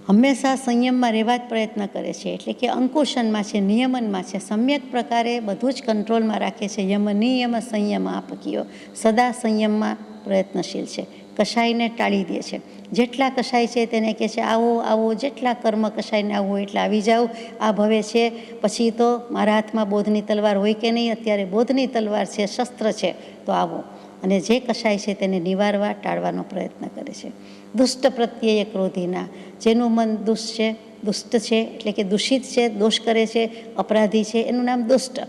Speaker 1: હંમેશા સંયમમાં રહેવા જ પ્રયત્ન કરે છે, એટલે કે અંકુશનમાં છે, નિયમનમાં છે, સમ્યક પ્રકારે બધું જ કંટ્રોલમાં રાખે છે. યમ નિયમ સંયમ આપકીઓ, સદા સંયમમાં પ્રયત્નશીલ છે. કશાયને ટાળી દે છે. જેટલા કશાય છે તેને કહે છે આવો આવો, જેટલા કર્મ કશાયને આવવું એટલે આવી જાઓ. આ ભવે છે, પછી તો મારા હાથમાં બોધની તલવાર હોય કે નહીં, અત્યારે બોધની તલવાર છે, શસ્ત્ર છે, તો આવો. અને જે કશાય છે તેને નિવારવા, ટાળવાનો પ્રયત્ન કરે છે. દુષ્ટ પ્રત્યય ક્રોધીના, જેનું મન દુષ્ટ છે એટલે કે દૂષિત છે, દોષ કરે છે, અપરાધી છે, એનું નામ દુષ્ટ.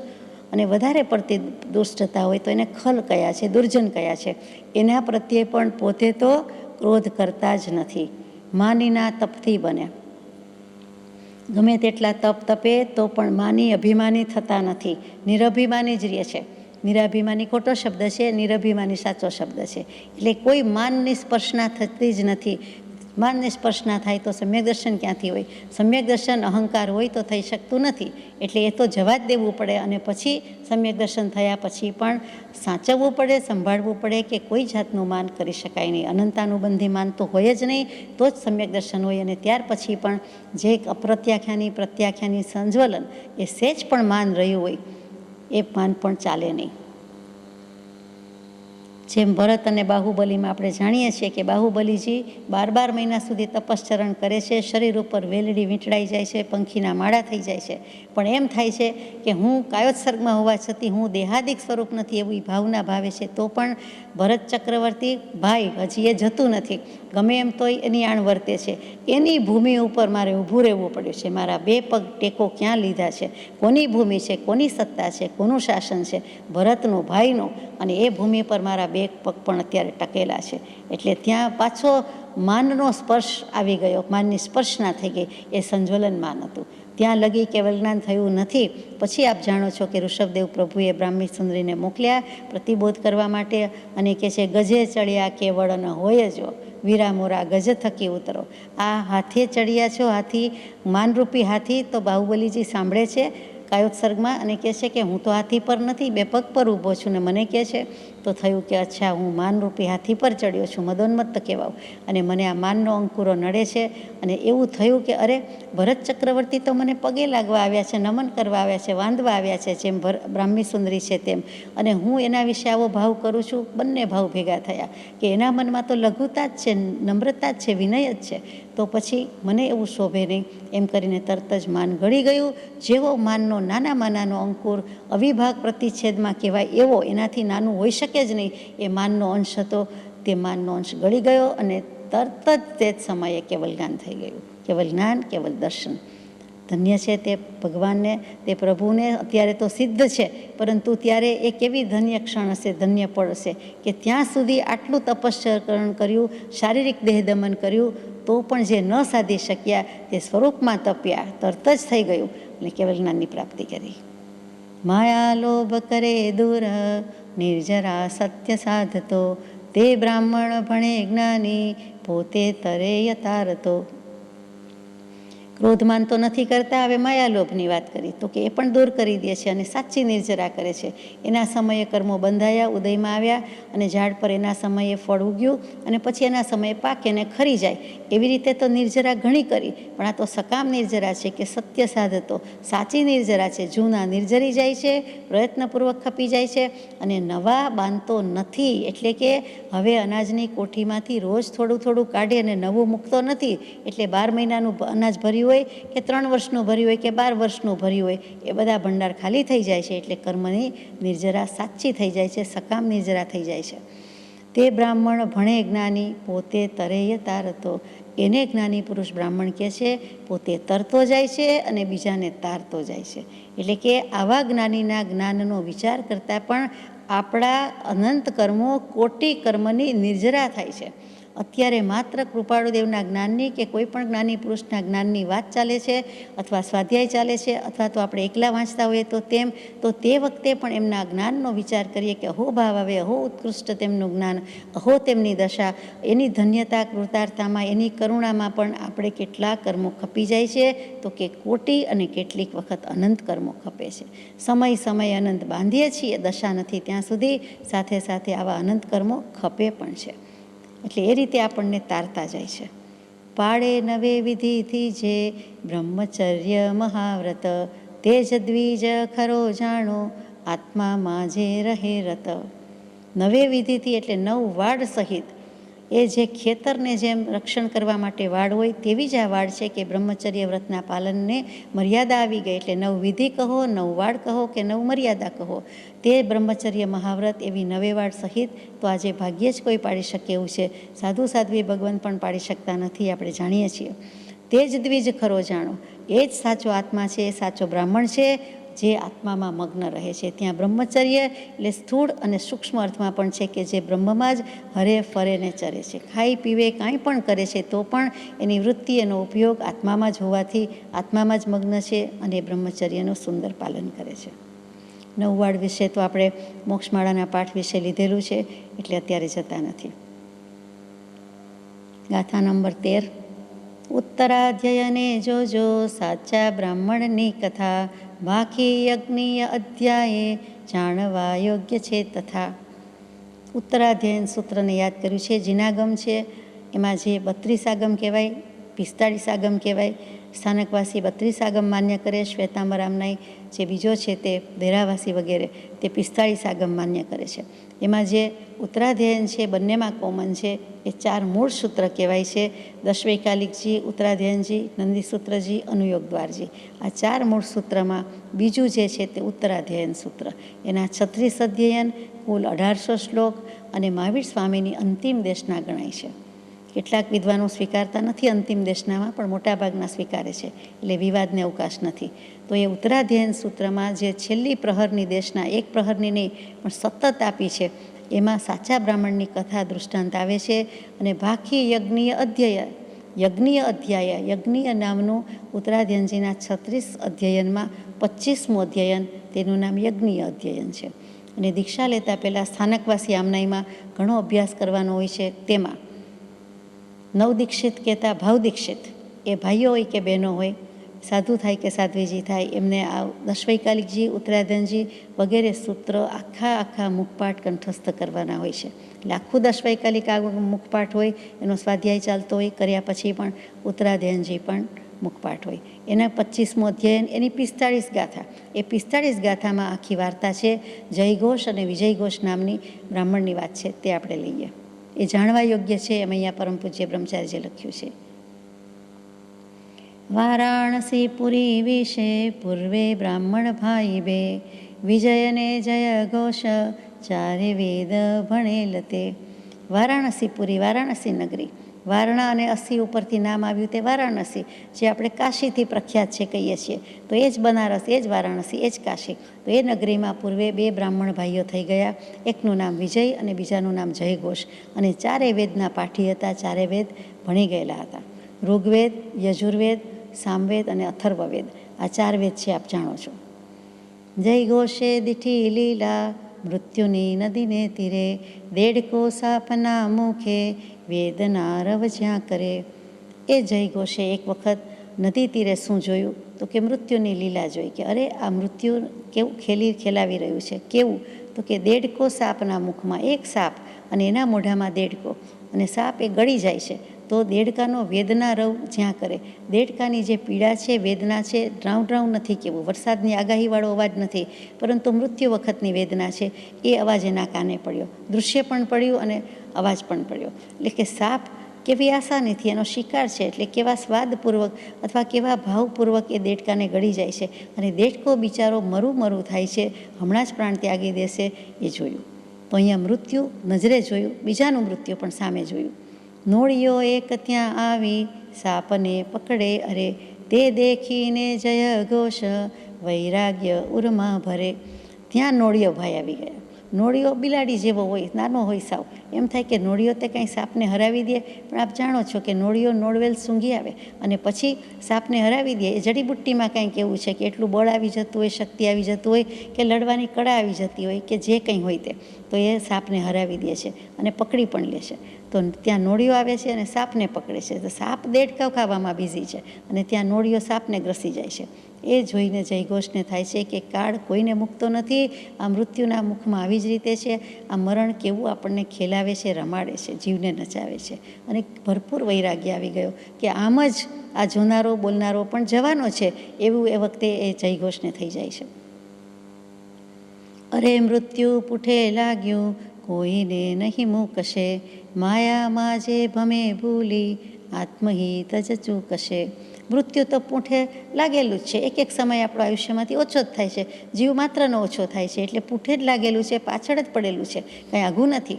Speaker 1: અને વધારે પડતી દુષ્ટતા હોય તો એને ખલ કયા છે, દુર્જન કયા છે. એના પ્રત્યે પણ પોતે તો ક્રોધ કરતા જ નથી. માનીના તપથી બને. ગમે તેટલા તપ તપે તો પણ માની અભિમાની થતા નથી, નિરભિમાની જ રહે છે. નિરાભિમાની ખોટો શબ્દ છે, નિરભિમાની સાચો શબ્દ છે. એટલે કોઈ માનની સ્પર્શના થતી જ નથી. માનની સ્પર્શના થાય તો સમ્યક દર્શન ક્યાંથી હોય? સમ્યક દર્શન અહંકાર હોય તો થઈ શકતું નથી. એટલે એ તો જવા જ દેવું પડે. અને પછી સમ્યક દર્શન થયા પછી પણ સાચવવું પડે, સંભાળવું પડે કે કોઈ જાતનું માન કરી શકાય નહીં. અનંતાનુબંધી માન તો હોય જ નહીં, તો જ સમ્યક દર્શન હોય. અને ત્યાર પછી પણ જે પ્રત્યાખ્યાની સંજ્વલન, એ સહેજ પણ માન રહ્યું હોય, એ માન પણ ચાલે નહીં. જેમ ભરત અને બાહુબલીમાં આપણે જાણીએ છીએ કે બાહુબલીજી 12 મહિના સુધી તપશ્ચરણ કરે છે, શરીર ઉપર વેલડી વીંટળાઈ જાય છે, પંખીના માળા થઈ જાય છે, પણ એમ થાય છે કે હું કાયોત્સર્ગમાં હોવા છતાં હું દેહાદિક સ્વરૂપ નથી, એવી ભાવના ભાવે છે. તો પણ ભરત ચક્રવર્તી ભાઈ હજી એ જતું નથી, ગમે એમ તોય એની આણ વર્તે છે. એની ભૂમિ ઉપર મારે ઊભું રહેવું પડ્યું છે. મારા 2 પગ ટેકો ક્યાં લીધા છે? કોની ભૂમિ છે? કોની સત્તા છે? કોનું શાસન છે? ભરતનું, ભાઈનું. અને એ ભૂમિ પર મારા 2 પગ પણ અત્યારે ટકેલા છે. એટલે ત્યાં પાછો માનનો સ્પર્શ આવી ગયો, માનની સ્પર્શના થઈ ગઈ. એ સંજ્વલન માન હતું. ત્યાં લગી કેવલ જ્ઞાન થયું નથી. પછી આપ જાણો છો કે ઋષભદેવ પ્રભુએ બ્રાહ્મી સુંદરીને મોકલ્યા પ્રતિબોધ કરવા માટે, અને કહે છે ગજે ચડ્યા કેવળ ન હોય જો, વીરા મોરા ગજ થકી ઉતરો. આ હાથે ચડ્યા છો, હાથી, માનરૂપી હાથી. તો બાહુબલીજી સાંભળે છે કાયોત્સર્ગમાં અને કહે છે કે હું તો હાથી પર નથી, 2 પગ પર ઊભો છું ને મને કહે છે. તો થયું કે અચ્છા, હું માનરૂપી હાથી પર ચડ્યો છું, મદોન્મત્ત કહેવાઉં, અને મને આ માનનો અંકુરો નડે છે. અને એવું થયું કે અરે, ભરત ચક્રવર્તી તો મને પગે લાગવા આવ્યા છે, નમન કરવા આવ્યા છે, વાંદવા આવ્યા છે, જેમ બ્રાહ્મી સુંદરી છે તેમ, અને હું એના વિશે આવો ભાવ કરું છું. બંને ભાવ ભેગા થયા કે એના મનમાં તો લઘુતા જ છે, નમ્રતા જ છે, વિનય જ છે. તો પછી મને એવું શોભે નહીં, એમ કરીને તરત જ માન ગળી ગયું. જેવો માનનો નાનામાં અંકુર અવિભાગ પ્રતિચ્છેદમાં કહેવાય એવો, એનાથી નાનું હોઈ શકે જ નહીં, એ માનનો અંશ હતો. તે માનનો અંશ ગળી ગયો અને તરત જ તે જ સમયે કેવલ જ્ઞાન થઈ ગયું. કેવલ જ્ઞાન, કેવલ દર્શન. ધન્ય છે તે ભગવાનને, તે પ્રભુને. અત્યારે તો સિદ્ધ છે, પરંતુ ત્યારે એ કેવી ધન્ય ક્ષણ હશે, ધન્ય પળ હશે કે ત્યાં સુધી આટલું તપશ્ચરણ કર્યું, શારીરિક દેહ દમન કર્યું, તો પણ જે ન સાધી શક્યા તે સ્વરૂપમાં તપ્યા, તરત જ થઈ ગયું અને કેવલ જ્ઞાનની પ્રાપ્તિ કરી. માયા લોભ કરે દૂર, નિર્જરા સત્ય સાધતો, તે બ્રાહ્મણ ભણે જ્ઞાની, પોતે તરે યથારતો. ક્રોધમાન તો નથી કરતા. હવે માયાલોભની વાત કરી તો કે એ પણ દૂર કરી દે છે અને સાચી નિર્જરા કરે છે. એના સમયે કર્મો બંધાયા, ઉદયમાં આવ્યા, અને ઝાડ પર એના સમયે ફળ ઉગ્યું, અને પછી એના સમયે પાકે ને ખરી જાય. એવી રીતે તો નિર્જરા ઘણી કરી, પણ આ તો સકામ નિર્જરા છે કે સત્ય સાધતો, સાચી નિર્જરા છે. જૂના નિર્જરી જાય છે, પ્રયત્નપૂર્વક ખપી જાય છે, અને નવા બાંધતો નથી. એટલે કે હવે અનાજની કોઠીમાંથી રોજ થોડું થોડું કાઢે અને નવું મૂકતો નથી. એટલે 12 મહિનાનું અનાજ ભર્યું હોય કે 3 વર્ષનું ભર્યું હોય કે 12 વર્ષનું ભર્યું હોય, એ બધા ભંડાર ખાલી થઈ જાય છે. એટલે કર્મની નિર્જરા સાચી થઈ જાય છે, સકામ નિર્જરા થઈ જાય છે. તે બ્રાહ્મણ ભણે જ્ઞાની, પોતે તરેય તારતો. એને જ્ઞાની પુરુષ બ્રાહ્મણ કહે છે, પોતે તરતો જાય છે અને બીજાને તારતો જાય છે. એટલે કે આવા જ્ઞાનીના જ્ઞાનનો વિચાર કરતાં પણ આપણા અનંત કર્મો, કોટી કર્મની નિર્જરા થાય છે. અત્યારે માત્ર કૃપાળુદેવના જ્ઞાનની કે કોઈ પણ જ્ઞાની પુરુષના જ્ઞાનની વાત ચાલે છે, અથવા સ્વાધ્યાય ચાલે છે, અથવા તો આપણે એકલા વાંચતા હોઈએ તો તે વખતે પણ એમના જ્ઞાનનો વિચાર કરીએ કે અહો ભાવ આવે, અહો ઉત્કૃષ્ટ તેમનું જ્ઞાન, અહો તેમની દશા, એની ધન્યતા કૃતાર્થતામાં, એની કરુણામાં પણ આપણે કેટલા કર્મો ખપી જાય છે, તો કે કોટી અને કેટલીક વખત અનંત કર્મો ખપે છે. સમય અનંત બાંધીએ છીએ દશા નથી ત્યાં સુધી, સાથે સાથે આવા અનંત કર્મો ખપે પણ છે. એટલે એ રીતે આપણને તારતા જાય છે. પાળે નવે વિધિથી જે બ્રહ્મચર્ય મહાવ્રત, તેજ દ્વિજ ખરો જાણો, આત્મામાં જે રહે રત. નવે વિધિથી એટલે 9 વાડ સહિત, એ જે ખેતરને જેમ રક્ષણ કરવા માટે વાડ હોય તેવી જ આ વાડ છે કે બ્રહ્મચર્ય વ્રતના પાલનને મર્યાદા આવી ગઈ. એટલે 9 વિધિ કહો, 9 વાડ કહો કે 9 મર્યાદા કહો, તે બ્રહ્મચર્ય મહાવ્રત એવી 9 વાડ સહિત તો આજે ભાગ્યે જ કોઈ પાડી શકે એવું છે. સાધુ સાધ્વી ભગવાન પણ પાડી શકતા નથી, આપણે જાણીએ છીએ. તે જ દ્વિજ ખરો જાણો, એ જ સાચો આત્મા છે, એ સાચો બ્રાહ્મણ છે જે આત્મામાં મગ્ન રહે છે. ત્યાં બ્રહ્મચર્ય એટલે સ્થૂળ અને સૂક્ષ્મ અર્થમાં પણ છે કે જે બ્રહ્મમાં જ હરે ફરે ને ચરે છે. ખાઈ પીવે કાંઈ પણ કરે છે તો પણ એની વૃત્તિ, એનો ઉપયોગ આત્મામાં જ હોવાથી આત્મામાં જ મગ્ન છે અને બ્રહ્મચર્યનું સુંદર પાલન કરે છે. 9 વાડ વિશે તો આપણે મોક્ષમાળાના પાઠ વિશે લીધેલું છે, એટલે અત્યારે જતા નથી. ગાથા નંબર 13. ઉત્તરાધ્યયને જોજો સાચા બ્રાહ્મણની કથા, બાકી યજ્ઞીય અધ્યાયે જાણવા યોગ્ય છે તથા. ઉત્તરાધ્યયન સૂત્રને યાદ કર્યું છે. જીનાગમ છે એમાં જે 32 આગમ કહેવાય, 45 આગમ કહેવાય. સ્થાનકવાસી 32 આગમ માન્ય કરે, શ્વેતાંબરામનાય જે બીજો છે તે દેરાવાસી વગેરે તે 45 આગમ માન્ય કરે છે. એમાં જે ઉત્તરાધ્યયન છે બંનેમાં કોમન છે, એ 4 મૂળ સૂત્ર કહેવાય છે. દશવૈકાલિકજી, ઉત્તરાધ્યયનજી, નંદીસૂત્રજી, અનુયોગદ્વારજી. આ 4 મૂળ સૂત્રમાં બીજું જે છે તે ઉત્તરાધ્યયન સૂત્ર. એના 36 અધ્યયન, કુલ 1800 શ્લોક અને મહાવીર સ્વામીની અંતિમ દેશના ગણાય છે. કેટલાક વિદ્વાનો સ્વીકારતા નથી અંતિમ દેશનામાં, પણ મોટાભાગના સ્વીકારે છે, એટલે વિવાદને અવકાશ નથી. તો એ ઉત્તરાધ્યયન સૂત્રમાં જે છેલ્લી પ્રહરની દેશના, એક પ્રહરની નહીં પણ સતત આપી છે, એમાં સાચા બ્રાહ્મણની કથા દૃષ્ટાંત આવે છે. અને બાકી યજ્ઞીય અધ્યાય, યજ્ઞીય નામનું ઉત્તરાધ્યયનજીના 36 અધ્યયનમાં 25મું અધ્યયન, તેનું નામ યજ્ઞીય અધ્યયન છે. અને દીક્ષા લેતા પહેલાં સ્થાનકવાસી આમનાઈમાં ઘણો અભ્યાસ કરવાનો હોય છે. તેમાં નવદીક્ષિત કહેતા ભાવદીક્ષિત, એ ભાઈઓ હોય કે બહેનો હોય, સાધુ થાય કે સાધ્વીજી થાય, એમને આ દશવૈકાલિકજી, ઉત્તરાધ્યયનજી વગેરે સૂત્ર આખા મુખપાઠ કંઠસ્થ કરવાના હોય છે. એટલે આખું દશવૈકાલિક આ મુખપાઠ હોય, એનો સ્વાધ્યાય ચાલતો હોય, કર્યા પછી પણ ઉત્તરાધ્યયનજી પણ મુખપાઠ હોય. એના 25મું અધ્યયન, એની 45 ગાથા. એ 45 ગાથામાં આખી વાર્તા છે. જયઘોષ અને વિજયઘોષ નામની બ્રાહ્મણની વાત છે, તે આપણે લઈએ. એ જાણવા યોગ્ય છે, એમ અહીંયા પરમ પૂજ્ય બ્રહ્મચારીજીએ લખ્યું છે. વારાણસી પુરી વિશે પૂર્વે બ્રાહ્મણ ભાઈ બે, વિજયને જય ઘોષ ચારે વેદ ભણેલ તે. વારાણસી પુરી, વારાણસી નગરી, વારણા અને અસી ઉપરથી નામ આવ્યું તે વારાણસી, જે આપણે કાશીથી પ્રખ્યાત છે કહીએ છીએ. તો એ જ બનારસ, એ જ વારાણસી, એ જ કાશી. તો એ નગરીમાં પૂર્વે 2 બ્રાહ્મણ ભાઈઓ થઈ ગયા. એકનું નામ વિજય અને બીજાનું નામ જયઘોષ. અને 4 વેદના પાઠી હતા, 4 વેદ ભણી ગયેલા હતા. ઋગ્વેદ, યજુર્વેદ, સામવેદ અને અથર્વવેદ, આ 4 વેદ છે, આપ જાણો છો. જયઘોષે દીઠી લીલા મૃત્યુની નદીને તીરે, દેડકો સાપના મુખે વેદના રવ જ્યાં કરે. એ જયઘોષે એક વખત નદી તીરે શું જોયું, તો કે મૃત્યુની લીલા જોઈ. કે અરે આ મૃત્યુ કેવું ખેલાવી રહ્યું છે. કેવું, તો કે દેડકો સાપના મુખમાં, એક સાપ અને એના મોઢામાં દેડકો, અને સાપ એ ગળી જાય છે. તો દેડકાનો વેદના રવ જ્યાં કરે, દેડકાની જે પીડા છે, વેદના છે, ડ્રાઉં નથી કેવું, વરસાદની આગાહીવાળો અવાજ નથી, પરંતુ મૃત્યુ વખતની વેદના છે, એ અવાજ એના કાને પડ્યો. દૃશ્ય પણ પડ્યું અને અવાજ પણ પડ્યો. એટલે કે સાપ કેવી આસાનીથી એનો શિકાર છે, એટલે કેવા સ્વાદપૂર્વક અથવા કેવા ભાવપૂર્વક એ દેડકાને ગળી જાય છે. અને દેડકો બિચારો મરું થાય છે, હમણાં જ પ્રાણ ત્યાગી દેશે, એ જોયું. તો અહીંયા મૃત્યુ નજરે જોયું, બીજાનું મૃત્યુ પણ સામે જોયું. નોળીઓ એક ત્યાં આવી સાપને પકડે અરે, તે દેખીને જય ઘોષ વૈરાગ્ય ઉરમાં ભરે. ત્યાં નોળિયો ભાઈ આવી ગયા. નોળિયો બિલાડી જેવો હોય, નાનો હોય સાવ. એમ થાય કે નોળિયો તે કાંઈ સાપને હરાવી દે, પણ આપ જાણો છો કે નોળિયો નોળવેલ સૂંઘી આવે અને પછી સાપને હરાવી દે. એ જડીબુટ્ટીમાં કાંઈક એવું છે કે એટલું બળ આવી જતું હોય, શક્તિ આવી જતું હોય, કે લડવાની કળા આવી જતી હોય, કે જે કંઈ હોય તે, તો એ સાપને હરાવી દે છે અને પકડી પણ લે છે. તો ત્યાં નોળિયો આવે છે અને સાપને પકડે છે. તો સાપ દેડકાવ ખાવામાં બિઝી છે અને ત્યાં નોળિયો સાપને ગ્રસી જાય છે. એ જોઈને જયઘોષને થાય છે કે કાળ કોઈને મૂકતો નથી. આ મૃત્યુના મુખમાં આવી જ રીતે છે. આ મરણ કેવું આપણને ખેલાવે છે, રમાડે છે, જીવને નચાવે છે. અને ભરપૂર વૈરાગ્ય આવી ગયો કે આમ જ આ જોનારો બોલનારો પણ જવાનો છે, એવું એ વખતે એ જયઘોષને થઈ જાય છે. અરે મૃત્યુ પૂઠે લાગ્યું, કોઈને નહીં મૂકશે, માયામાં જે ભમે ભૂલી, આત્મહિત જ ચૂકશે. મૃત્યુ તો પૂંઠે લાગેલું જ છે. એક એક સમય આપણો આયુષ્યમાંથી ઓછો જ થાય છે. જીવ માત્રનો ઓછો થાય છે, એટલે પૂંઠે જ લાગેલું છે, પાછળ જ પડેલું છે, કંઈ આઘું નથી.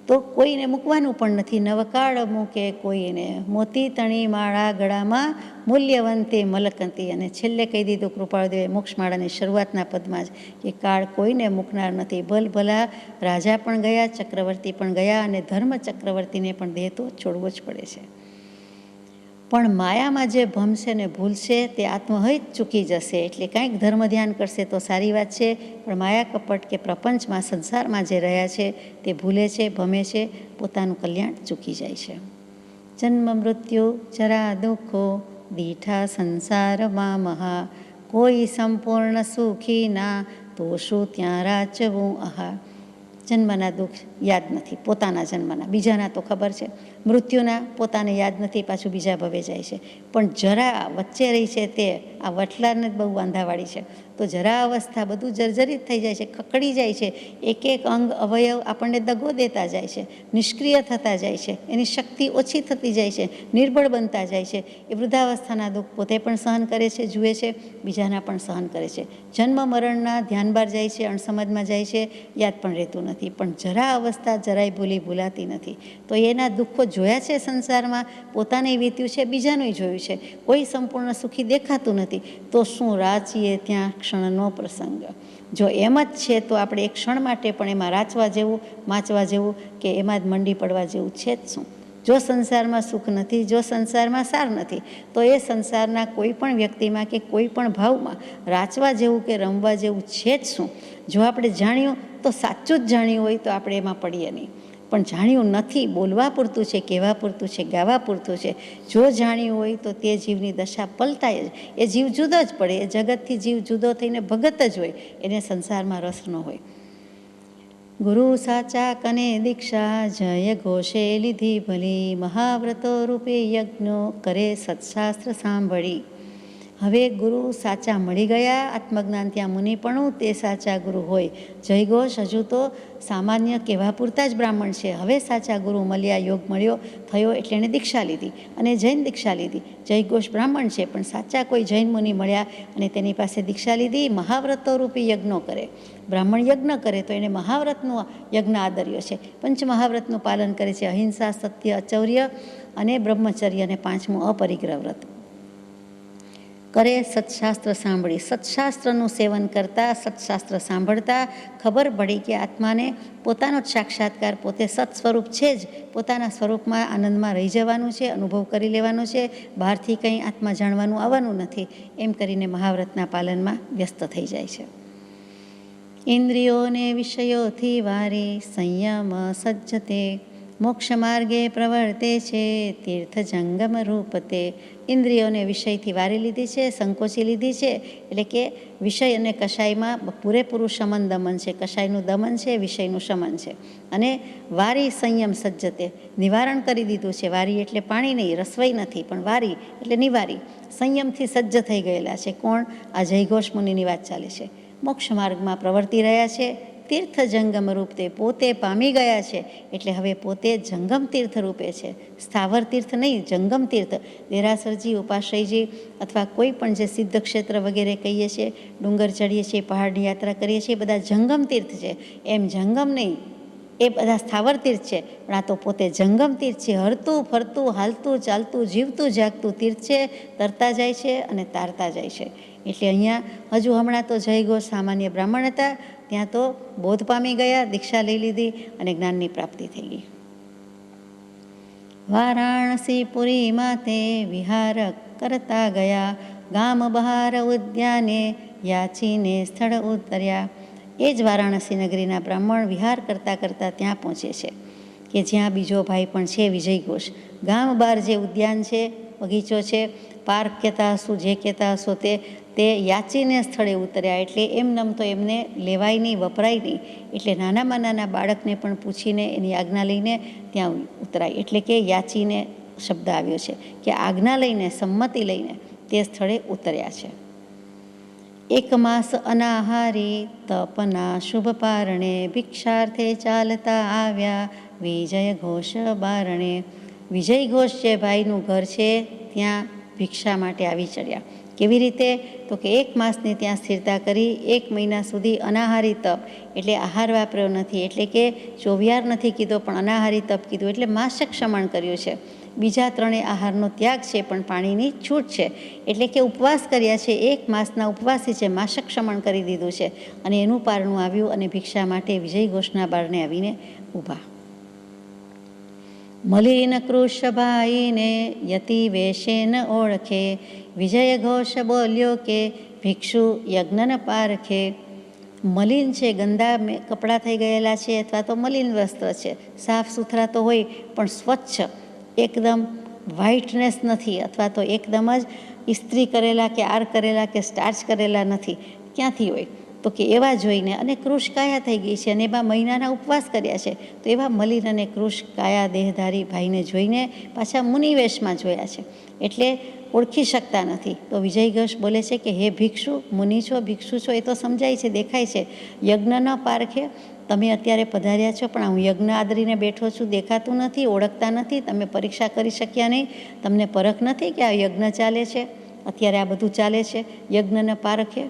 Speaker 1: તો કોઈને મૂકવાનું પણ નથી. નવકાળ મૂકે કોઈને, મોતી તણી માળા ગળામાં, મૂલ્યવંતે મલકંતી. અને છેલ્લે કહી દીધું કૃપાળુદેવે મોક્ષમાળાની શરૂઆતના પદમાં જ કે કાળ કોઈને મૂકનાર નથી. ભલભલા રાજા પણ ગયા, ચક્રવર્તી પણ ગયા, અને ધર્મ ચક્રવર્તીને પણ દેહ તો છોડવો જ પડે છે. પણ માયામાં જે ભમશે ને ભૂલશે તે આત્મહિત ચૂકી જશે. એટલે કાંઈક ધર્મ ધ્યાન કરશે તો સારી વાત છે, પણ માયા કપટ કે પ્રપંચમાં, સંસારમાં જે રહ્યા છે તે ભૂલે છે, ભમે છે, પોતાનું કલ્યાણ ચૂકી જાય છે. જન્મ મૃત્યુ જરા દુઃખો, દીઠા સંસારમાં મહા, કોઈ સંપૂર્ણ સુખી ના, તો શું ત્યાં રાચવું આહા. જન્મના દુઃખ યાદ નથી, પોતાના જન્મના. બીજાના તો ખબર છે. મૃત્યુના પોતાને યાદ નથી, પાછું બીજા ભવે જાય છે. પણ જરા વચ્ચે રહી છે તે આ વટલાને જ બહુ વાંધાવાળી છે. તો જરા અવસ્થા બધું જર્જરિત થઈ જાય છે, ખકડી જાય છે. એક એક અંગ અવયવ આપણને દગો દેતા જાય છે, નિષ્ક્રિય થતા જાય છે, એની શક્તિ ઓછી થતી જાય છે, નિર્બળ બનતા જાય છે. એ વૃદ્ધાવસ્થાના દુઃખ પોતે પણ સહન કરે છે, જુએ છે, બીજાના પણ સહન કરે છે. જન્મ મરણના ધ્યાન બહાર જાય છે, અણસમજમાં જાય છે, યાદ પણ રહેતું નથી. પણ જરા અવસ્થા જરાય ભૂલાતી નથી. તો એના દુઃખો જોયા છે સંસારમાં, પોતાને વીત્યું છે, બીજાનું જોયું છે. કોઈ સંપૂર્ણ સુખી દેખાતું નથી. તો શું રાચીએ ત્યાં ક્ષણનો પ્રસંગ. જો એમ જ છે તો આપણે એક ક્ષણ માટે પણ એમાં રાચવા જેવું, માચવા જેવું કે એમાં જ મંડી પડવા જેવું છે જ શું. જો સંસારમાં સુખ નથી, જો સંસારમાં સાર નથી, તો એ સંસારના કોઈ પણ વ્યક્તિમાં કે કોઈ પણ ભાવમાં રાચવા જેવું કે રમવા જેવું છે જ શું. જો આપણે જાણ્યું તો સાચું જ જાણ્યું હોય તો આપણે એમાં પડીએ નહીં. પણ જાણ્યું નથી, બોલવા પૂરતું છે, કહેવા પૂરતું છે, ગાવા પૂરતું છે. જો જાણ્યું હોય તો તે જીવની દશા પલટાય જ. એ જીવ જુદો જ પડે. એ જગતથી જીવ જુદો થઈને ભગત જ હોય, એને સંસારમાં રસ ન હોય. ગુરુ સાચા કને દીક્ષા, જય ઘોષે લીધી ભલી, મહાવ્રતો રૂપે યજ્ઞો કરે સત્શાસ્ત્ર સાંભળી. હવે ગુરુ સાચા મળી ગયા. આત્મજ્ઞાન ત્યાં મુનિપણું તે સાચા ગુરુ હોય. જયઘોષ હજુ તો સામાન્ય કહેવા પૂરતા જ બ્રાહ્મણ છે. હવે સાચા ગુરુ મળ્યા, યોગ મળ્યો થયો એટલે એણે દીક્ષા લીધી અને જૈન દીક્ષા લીધી. જયઘોષ બ્રાહ્મણ છે, પણ સાચા કોઈ જૈન મુનિ મળ્યા અને તેની પાસે દીક્ષા લીધી. મહાવ્રતો રૂપી યજ્ઞો કરે. બ્રાહ્મણ યજ્ઞ કરે તો એને મહાવ્રતનું યજ્ઞ આદર્ય છે. પંચમહાવ્રતનું પાલન કરે છે. અહિંસા, સત્ય, અચૌર્ય અને બ્રહ્મચર્ય, અને પાંચમું અપરિગ્રહ વ્રત. કરે સત્શાસ્ત્ર સાંભળી. સત્શાસ્ત્રનું સેવન કરતાં, સત્શાસ્ત્ર સાંભળતા ખબર પડી કે આત્માને પોતાનો જ સાક્ષાત્કાર, પોતે સત સ્વરૂપ છે જ, પોતાના સ્વરૂપમાં આનંદમાં રહી જવાનું છે, અનુભવ કરી લેવાનો છે, બહારથી કંઈ આત્મા જાણવાનું આવવાનું નથી. એમ કરીને મહાવ્રતના પાલનમાં વ્યસ્ત થઈ જાય છે. ઇન્દ્રિયોને વિષયોથી વારી, સંયમ સજ્જતે, મોક્ષ માર્ગે પ્રવર્તે છે, તીર્થ જંગમ રૂપતે. ઇન્દ્રિયોને વિષયથી વારી લીધી છે, સંકોચી લીધી છે. એટલે કે વિષય અને કષાયમાં પૂરેપૂરું શમન દમન છે. કષાયનું દમન છે, વિષયનું શમન છે. અને વારી સંયમ સજ્જતે, નિવારણ કરી દીધું છે. વારી એટલે પાણી નહીં, રસવાઈ નથી, પણ વારી એટલે નિવારી. સંયમથી સજ્જ થઈ ગયેલા છે. કોણ? આ જયઘોષ મુનિની વાત ચાલે છે. મોક્ષ માર્ગમાં પ્રવર્તી રહ્યા છે. તીર્થ જંગમ રૂપ તે પોતે પામી ગયા છે. એટલે હવે પોતે જંગમ તીર્થ રૂપે છે. સ્થાવર તીર્થ નહીં, જંગમ તીર્થ. દેરાસરજી, ઉપાશ્રયજી અથવા કોઈ પણ જે સિદ્ધ ક્ષેત્ર વગેરે કહીએ છીએ, ડુંગર ચડીએ છીએ, પહાડની યાત્રા કરીએ છીએ, બધા જંગમ તીર્થ છે. એમ જંગમ નહીં, એ બધા સ્થાવર તીર્થ છે, પણ આ તો પોતે જંગમ તીર્થ છે. હરતું ફરતું હાલતું ચાલતું જીવતું જાગતું તીર્થ છે. તરતા જાય છે અને તારતા જાય છે. એટલે અહીંયા હજુ હમણાં તો જય ઘોષ સામાન્ય બ્રાહ્મણ હતા, ત્યાં તો બોધ પામી ગયા, દીક્ષા લઈ લીધી અને જ્ઞાનની પ્રાપ્તિ થઈ ગઈ. વારાણસી પુરી માતે વિહાર કરતા ગયા, ગામ બહાર ઉદ્યાને યાચીને સ્થળ ઉતર્યા. એ જ વારાણસી નગરીના બ્રાહ્મણ વિહાર કરતાં કરતાં ત્યાં પહોંચે છે કે જ્યાં બીજો ભાઈ પણ છે, વિજય ઘોષ. ગામ બહાર જે ઉદ્યાન છે, બગીચો છે, પાર્ક કહેતા હશો, જે કહેતા હશો તે યાચીને સ્થળે ઉતર્યા. એટલે એમનેમ તો એમને લેવાય નહીં, વપરાય નહીં. એટલે નાનામાં નાના બાળકને પણ પૂછીને એની આજ્ઞા લઈને ત્યાં ઉતરાય. એટલે કે યાચીને શબ્દ આવ્યો છે કે આજ્ઞા લઈને, સંમતિ લઈને તે સ્થળે ઉતર્યા છે. એક માસ અનાહારી તપના શુભ પારણે, ભિક્ષાર્થે ચાલતા આવ્યા વિજય ઘોષ બારણે. વિજય ઘોષ જે ભાઈનું ઘર છે ત્યાં ભિક્ષા માટે આવી ચડ્યા. કેવી રીતે? તો કે 1 માસની ત્યાં સ્થિરતા કરી, 1 મહિના સુધી અનાહારી તપ, એટલે આહાર વાપર્યો નથી, એટલે કે ચોવિયાર નથી કીધો પણ અનાહારી તપ કીધું, એટલે માસક ક્ષમણ કર્યું છે. બીજા 3 આહારનો ત્યાગ છે પણ પાણીની છૂટ છે. એટલે કે ઉપવાસ કર્યા છે, 1 માસના ઉપવાસી છે, માસક ક્ષમણ કરી દીધું છે. અને એનું પારણું આવ્યું અને ભિક્ષા માટે વિજય ઘોષના બારણે આવીને ઊભા. મલિન કૃષભાઈને યતિ વેશે ન ઓળખે, વિજય ઘોષ બોલ્યો કે ભિક્ષુ યજ્ઞન પારખે. મલિન છે, ગંદા કપડાં થઈ ગયેલા છે, અથવા તો મલિન વસ્ત્ર છે, સાફ સુથરા તો હોય પણ સ્વચ્છ એકદમ વ્હાઇટનેસ નથી, અથવા તો એકદમ જ ઇસ્ત્રી કરેલા કે આર કરેલા કે સ્ટાર્ચ કરેલા નથી. ક્યાંથી હોય? તો કે એવા જોઈને, અને કૃશ કાયા થઈ ગઈ છે અને એવા મહિનાના ઉપવાસ કર્યા છે, તો એવા મલિન અને કૃશ કાયા દેહધારી ભાઈને જોઈને પાછા મુનિવેશમાં જોયા છે, એટલે ઓળખી શકતા નથી. તો વિજય ઘોષ બોલે છે કે હે ભિક્ષુ, મુનિ છો, ભિક્ષુ છો એ તો સમજાય છે, દેખાય છે. યજ્ઞ ન પારખે, તમે અત્યારે પધાર્યા છો પણ હું યજ્ઞ આદરીને બેઠો છું, દેખાતું નથી, ઓળખતા નથી, તમે પરીક્ષા કરી શક્યા નહીં, તમને પરખ નથી કે આ યજ્ઞ ચાલે છે, અત્યારે આ બધું ચાલે છે. યજ્ઞ ન પારખે.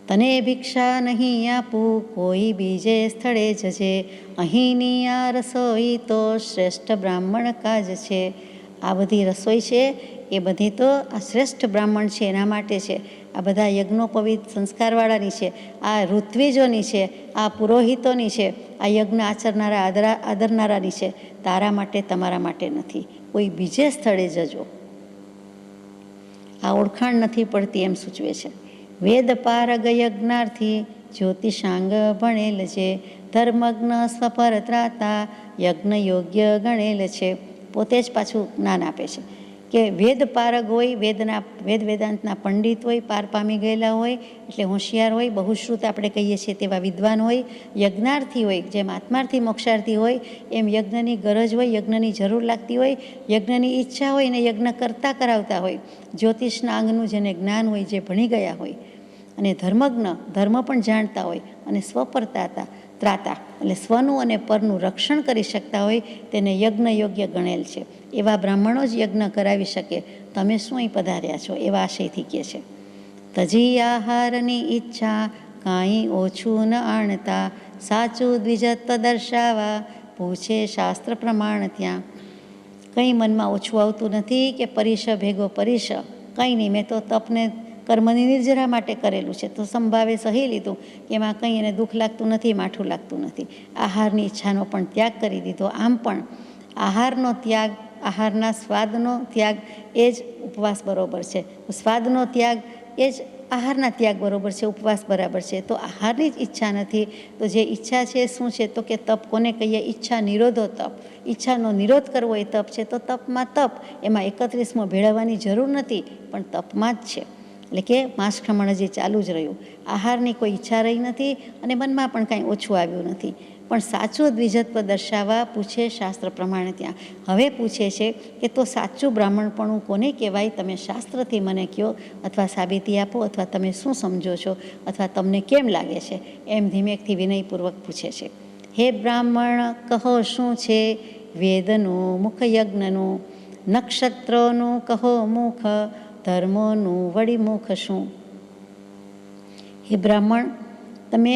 Speaker 1: તને ભિક્ષા નહીં આપું, કોઈ બીજે સ્થળે જજે, અહીંની આ રસોઈ તો શ્રેષ્ઠ બ્રાહ્મણ કાજ છે. આ બધી રસોઈ છે એ બધી તો આ શ્રેષ્ઠ બ્રાહ્મણ છે એના માટે છે. આ બધા યજ્ઞોપવિત સંસ્કારવાળાની છે, આ ઋત્વિજોની છે, આ પુરોહિતોની છે, આ યજ્ઞ આચરનારા આદરનારાની છે. તારા માટે, તમારા માટે નથી. કોઈ બીજે સ્થળે જજો. આ ઓળખાણ નથી પડતી એમ સૂચવે છે. વેદ પારગ યજ્ઞાર્થી જ્યોતિષાંગ ભણેલ છે, ધર્મજ્ઞ સ્વપર ત્રાતા યજ્ઞ યોગ્ય ગણેલ છે. પોતે જ પાછું જ્ઞાન આપે છે કે વેદ પારગ હોય, વેદ વેદાંતના પંડિત હોય, પાર પામી ગયેલા હોય, એટલે હોશિયાર હોય, બહુશ્રુત આપણે કહીએ છીએ તેવા વિદ્વાન હોય. યજ્ઞાર્થી હોય, જેમ આત્માર્થી મોક્ષાર્થી હોય એમ યજ્ઞની ગરજ હોય, યજ્ઞની જરૂર લાગતી હોય, યજ્ઞની ઈચ્છા હોય ને યજ્ઞ કરતા કરાવતા હોય. જ્યોતિષના અંગનું જેને જ્ઞાન હોય, જે ભણી ગયા હોય, અને ધર્મજ્ઞ, ધર્મ પણ જાણતા હોય, અને સ્વપરતાતા ત્રાતા એટલે સ્વનું અને પરનું રક્ષણ કરી શકતા હોય, તેને યજ્ઞ યોગ્ય ગણેલ છે. એવા બ્રાહ્મણો જ યજ્ઞ કરાવી શકે. તમે શું અહીં પધાર્યા છો? એવા આશયથી કહે છે. તજી આહારની ઈચ્છા કાંઈ ઓછું ન આણતા, સાચું દ્વિજત્વ દર્શાવા પૂછે શાસ્ત્ર પ્રમાણ ત્યાં. કંઈ મનમાં ઓછું આવતું નથી કે પરીશ ભેગો પરીશ, કંઈ નહીં, મેં તો તપને કર્મની નિર્જરા માટે કરેલું છે, તો સંભાવે સહી લીધું, કે એમાં કંઈ એને દુઃખ લાગતું નથી, માઠું લાગતું નથી. આહારની ઈચ્છાનો પણ ત્યાગ કરી દીધો. આમ પણ આહારનો ત્યાગ, આહારના સ્વાદનો ત્યાગ એ જ ઉપવાસ બરોબર છે. સ્વાદનો ત્યાગ એ જ આહારના ત્યાગ બરોબર છે, ઉપવાસ બરાબર છે. તો આહારની જ ઈચ્છા નથી, તો જે ઈચ્છા છે શું છે? તો કે તપ કોને કહીએ? ઈચ્છા નિરોધો તપ. ઈચ્છાનો નિરોધ કરવો એ તપ છે. તો તપમાં તપ, એમાં 31મો ભેળવવાની જરૂર નથી, પણ તપમાં જ છે. એટલે કે માંસખમણ હજી ચાલુ જ રહ્યું. આહારની કોઈ ઈચ્છા રહી નથી અને મનમાં પણ કાંઈ ઓછું આવ્યું નથી. પણ સાચું દ્વિજત્વ દર્શાવવા પૂછે શાસ્ત્ર પ્રમાણે ત્યાં. હવે પૂછે છે કે તો સાચું બ્રાહ્મણપણું કોને કહેવાય? તમે શાસ્ત્રથી મને કહો, અથવા સાબિતી આપો, અથવા તમે શું સમજો છો, અથવા તમને કેમ લાગે છે, એમ ધીમેકથી વિનયપૂર્વક પૂછે છે. હે બ્રાહ્મણ, કહો શું છે વેદનું, મુખ યજ્ઞનું, નક્ષત્રોનું કહો મુખ, ધર્મોનું વળી મુખ શું? હે બ્રાહ્મણ, તમે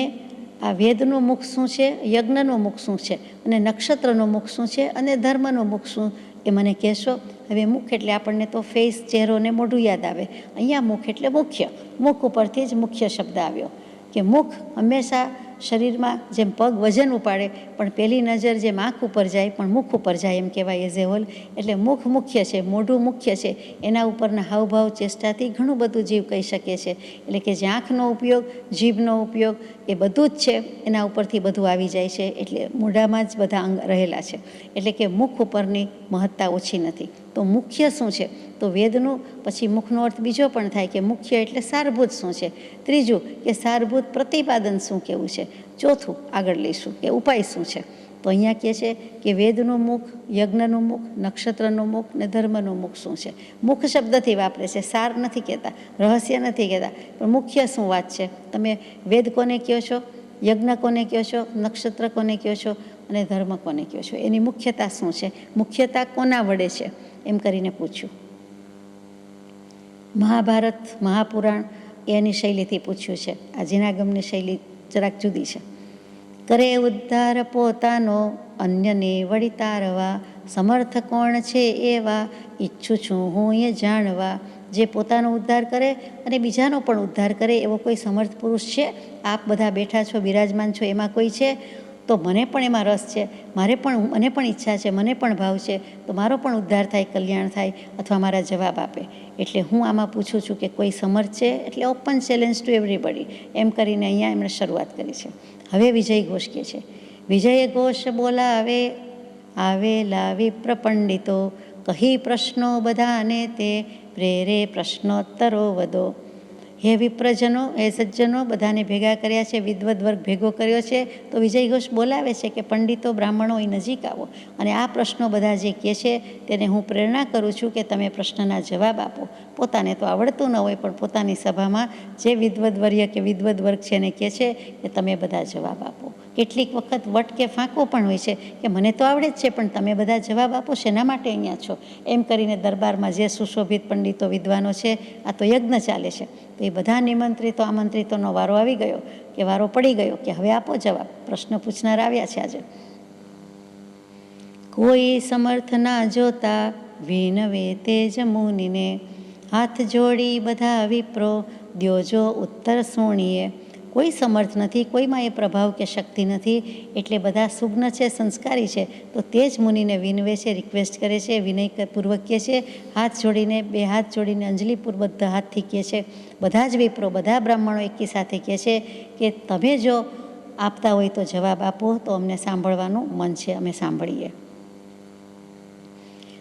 Speaker 1: આ વેદનું મુખ શું છે, યજ્ઞનું મુખ શું છે, અને નક્ષત્રનું મુખ શું છે, અને ધર્મનું મુખ શું, એ મને કહેશો. હવે મુખ એટલે આપણને તો ફેસ, ચહેરો ને મોઢું યાદ આવે. અહીંયા મુખ એટલે મુખ્ય. મુખ ઉપરથી જ મુખ્ય શબ્દ આવ્યો કે મુખ હંમેશા શરીરમાં જેમ પગ વજન ઉપાડે પણ પહેલી નજર જેમ આંખ ઉપર જાય પણ મુખ ઉપર જાય એમ કહેવાય એઝ એ હોલ. એટલે મુખ મુખ્ય છે, મોઢું મુખ્ય છે, એના ઉપરના હાવભાવ ચેષ્ટાથી ઘણું બધું જીવ કહી શકે છે. એટલે કે જે આંખનો ઉપયોગ, જીભનો ઉપયોગ એ બધું જ છે, એના ઉપરથી બધું આવી જાય છે. એટલે મોઢામાં જ બધા અંગ રહેલા છે. એટલે કે મુખ ઉપરની મહત્તા ઓછી નથી. તો મુખ્ય શું છે? તો વેદનું પછી મુખનો અર્થ બીજો પણ થાય કે મુખ્ય એટલે સારભૂત શું છે. ત્રીજું કે સારભૂત પ્રતિપાદન શું કેવું છે. ચોથું આગળ લઈશું કે ઉપાય શું છે. તો અહીંયા કહે છે કે વેદનું મુખ, યજ્ઞનું મુખ, નક્ષત્રનું મુખ ને ધર્મનું મુખ શું છે. મુખ શબ્દથી વાપરે છે, સાર નથી કહેતા, રહસ્ય નથી કહેતા, પણ મુખ્ય શું વાત છે. તમે વેદ કોને કહો છો, યજ્ઞ કોને કહો છો, નક્ષત્ર કોને કહો છો, અને ધર્મ કોને કહો છો. એની મુખ્યતા શું છે, મુખ્યતા કોના વડે છે, એમ કરીને પૂછ્યું. મહાભારત, મહાપુરાણ એની શૈલીથી પૂછ્યું છે. આ જીનાગમની શૈલી જરાક જુદી છે. કરે ઉદ્ધાર પોતાનો અન્યને વળી તારવા, સમર્થ કોણ છે એવા ઈચ્છું છું હું એ જાણવા. જે પોતાનો ઉદ્ધાર કરે અને બીજાનો પણ ઉદ્ધાર કરે એવો કોઈ સમર્થ પુરુષ છે? આપ બધા બેઠા છો, બિરાજમાન છો, એમાં કોઈ છે? તો મને પણ એમાં રસ છે, મને પણ ઈચ્છા છે, મને પણ ભાવ છે, તો મારો પણ ઉદ્ધાર થાય, કલ્યાણ થાય, અથવા મારા જવાબ આપે. એટલે હું આમાં પૂછું છું કે કોઈ સમર્થ છે? એટલે ઓપન ચેલેન્જ ટુ એવરીબડી એમ કરીને અહીંયા એમણે શરૂઆત કરી છે. હવે વિજય ઘોષ કહે છે, વિજય ઘોષ બોલાવે આવેલા વિપ્ર પંડિતો, કહી પ્રશ્નો બધાને તે પ્રેરે પ્રશ્નોત્તરો વધો. હે વિપ્રજનો, હે સજ્જનો, બધાને ભેગા કર્યા છે, વિદ્વદ વર્ગ ભેગો કર્યો છે. તો વિજય ઘોષ બોલાવે છે કે પંડિતો, બ્રાહ્મણો એ નજીક આવો અને આ પ્રશ્નો બધા જે કહે છે તેને હું પ્રેરણા કરું છું કે તમે પ્રશ્નના જવાબ આપો. પોતાને તો આવડતું ન હોય પણ પોતાની સભામાં જે વિદ્વદવર્ય કે વિદ્વદ વર્ગ છે એને કહે છે કે તમે બધા જવાબ આપો. કેટલીક વખત વટ કે ફાંકો પણ હોય છે કે મને તો આવડે જ છે પણ તમે બધા જવાબ આપો, શેના માટે અહીંયા છો, એમ કરીને દરબારમાં જે સુશોભિત પંડિતો વિદ્વાનો છે, આ તો યજ્ઞ ચાલે છે, તો એ બધા નિમંત્રિતો આમંત્રિતોનો વારો આવી ગયો કે વારો પડી ગયો કે હવે આપો જવાબ. પ્રશ્ન પૂછનાર આવ્યા છે આજે. કોઈ સમર્થ ના જોતા વિનવે તેજ મુનિને, હાથ જોડી બધા વિપ્રો દ્યોજો ઉત્તર સોણીએ. કોઈ સમર્થ નથી, કોઈમાં એ પ્રભાવ કે શક્તિ નથી, એટલે બધા સુગ્ન છે, સંસ્કારી છે, તો તે જ મુનિને વિનવે છે, રિક્વેસ્ટ કરે છે, વિનયપૂર્વક કહે છે, હાથ જોડીને, બે હાથ જોડીને અંજલિપૂર્વક હાથથી કહે છે. બધા જ વિપ્રો, બધા બ્રાહ્મણો એકી સાથે કહે છે કે તમે જો આપતા હોય તો જવાબ આપો, તો અમને સાંભળવાનું મન છે, અમે સાંભળીએ.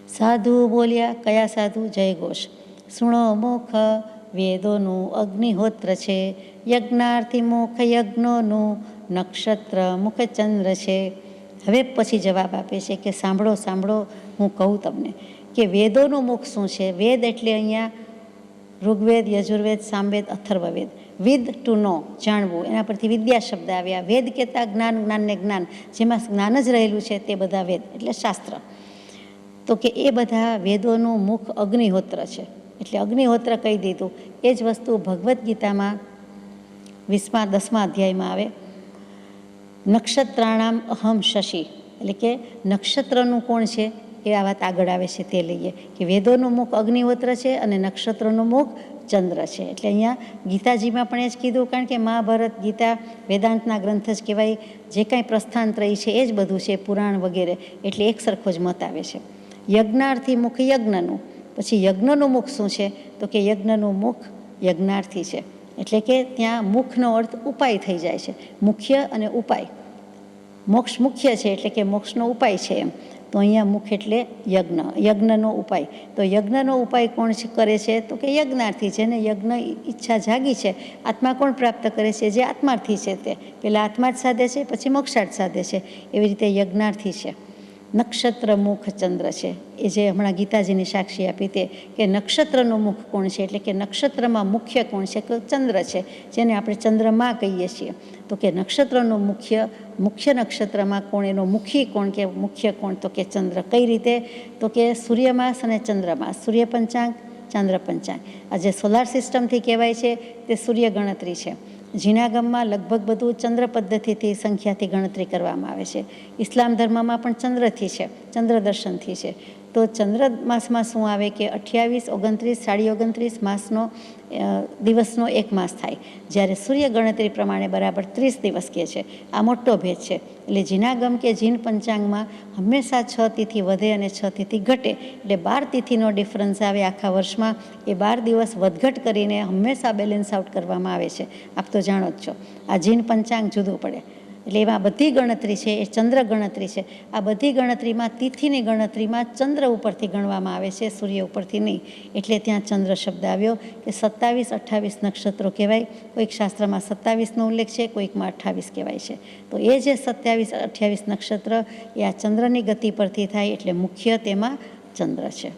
Speaker 1: સાધુ બોલ્યા, કયા સાધુ? જય ઘોષ. સુણો મુખ વેદોનું અગ્નિહોત્ર છે, યજ્ઞાર્થી મુખ યજ્ઞોનું નક્ષત્ર મુખ ચંદ્ર છે. હવે પછી જવાબ આપે છે કે સાંભળો સાંભળો, હું કહું તમને કે વેદોનું મુખ શું છે. વેદ એટલે અહીંયા ઋગ્વેદ, યજુર્વેદ, સામવેદ, અથર્વવેદ. વિદ ટુ નો, જાણવું, એના પરથી વિદ્યા શબ્દ આવ્યા. વેદ કહેતા જ્ઞાન, જ્ઞાનને જ્ઞાન, જેમાં જ્ઞાન જ રહેલું છે તે બધા વેદ એટલે શાસ્ત્ર. તો કે એ બધા વેદોનું મુખ અગ્નિહોત્ર છે. એટલે અગ્નિહોત્ર કહી દીધું. એ જ વસ્તુ ભગવદ્ ગીતામાં 10મા અધ્યાયમાં આવે, નક્ષત્રાણામ અહમ શશી, એટલે કે નક્ષત્રનું કોણ છે એ આ વાત આગળ આવે છે તે લઈએ કે વેદોનું મુખ અગ્નિહોત્ર છે અને નક્ષત્રનું મુખ ચંદ્ર છે. એટલે અહીંયા ગીતાજીમાં પણ એ જ કીધું, કારણ કે મહાભારત, ગીતા વેદાંતના ગ્રંથ જ કહેવાય. જે કાંઈ પ્રસ્થાનત્રયી છે એ જ બધું છે, પુરાણ વગેરે, એટલે એક સરખો જ મત આવે છે. યજ્ઞાર્થી મુખ યજ્ઞનું. પછી યજ્ઞનું મુખ શું છે? તો કે યજ્ઞનું મુખ યજ્ઞાર્થી છે. એટલે કે ત્યાં મુખનો અર્થ ઉપાય થઈ જાય છે. મુખ્ય અને ઉપાય. મોક્ષ મુખ્ય છે એટલે કે મોક્ષનો ઉપાય છે એમ. તો અહીંયા મુખ એટલે યજ્ઞ, યજ્ઞનો ઉપાય. તો યજ્ઞનો ઉપાય કોણ કરે છે? તો કે યજ્ઞાર્થી છે. ને યજ્ઞ ઈચ્છા જાગી છે. આત્મા કોણ પ્રાપ્ત કરે છે? જે આત્માર્થી છે તે. પહેલાં આત્મા જ સાધે છે, પછી મોક્ષાર્થ સાધે છે. એવી રીતે યજ્ઞાર્થી છે. નક્ષત્ર મુખ ચંદ્ર છે. એ જે હમણાં ગીતાજીની સાક્ષી આપી તે કે નક્ષત્રનું મુખ કોણ છે, એટલે કે નક્ષત્રમાં મુખ્ય કોણ છે? કે ચંદ્ર છે, જેને આપણે ચંદ્રમાં કહીએ છીએ. તો કે નક્ષત્રનું મુખ્ય નક્ષત્રમાં કોણ, એનો મુખી કોણ કે મુખ્ય કોણ? તો કે ચંદ્ર. કઈ રીતે? તો કે સૂર્યમાસ અને ચંદ્રમાસ, સૂર્ય પંચાંગ, ચંદ્ર પંચાંગ. આ જે સોલાર સિસ્ટમથી કહેવાય છે તે સૂર્ય ગણતરી છે. જિનાગમમાં લગભગ બધું ચંદ્ર પદ્ધતિથી સંખ્યાથી ગણતરી કરવામાં આવે છે. ઇસ્લામ ધર્મમાં પણ ચંદ્રથી છે, ચંદ્ર દર્શનથી છે. તો ચંદ્ર માસમાં શું આવે કે 28, 29, 29.5 માસનો દિવસનો એક માસ થાય, જ્યારે સૂર્ય ગણતરી પ્રમાણે બરાબર 30 દિવસ કહે છે. આ મોટો ભેદ છે. એટલે જિનાગમ કે જીન પંચાંગમાં હંમેશા 6 તિથિ વધે અને 6 તિથિ ઘટે, એટલે 12 તિથિનો ડિફરન્સ આવે આખા વર્ષમાં. એ 12 દિવસ વધઘટ કરીને હંમેશા બેલેન્સ આઉટ કરવામાં આવે છે. આપ તો જાણો જ છો. આ જીન પંચાંગ જુદું પડે. એટલે એમાં બધી ગણતરી છે એ ચંદ્ર ગણતરી છે. આ બધી ગણતરીમાં તિથિની ગણતરીમાં ચંદ્ર ઉપરથી ગણવામાં આવે છે, સૂર્ય ઉપરથી નહીં. એટલે ત્યાં ચંદ્ર શબ્દ આવ્યો કે 27, 28 નક્ષત્રો કહેવાય. કોઈક શાસ્ત્રમાં 27નો ઉલ્લેખ છે, કોઈકમાં 28 કહેવાય છે. તો એ જે 27, 28 નક્ષત્ર એ આ ચંદ્રની ગતિ પરથી થાય, એટલે મુખ્ય તેમાં ચંદ્ર છે.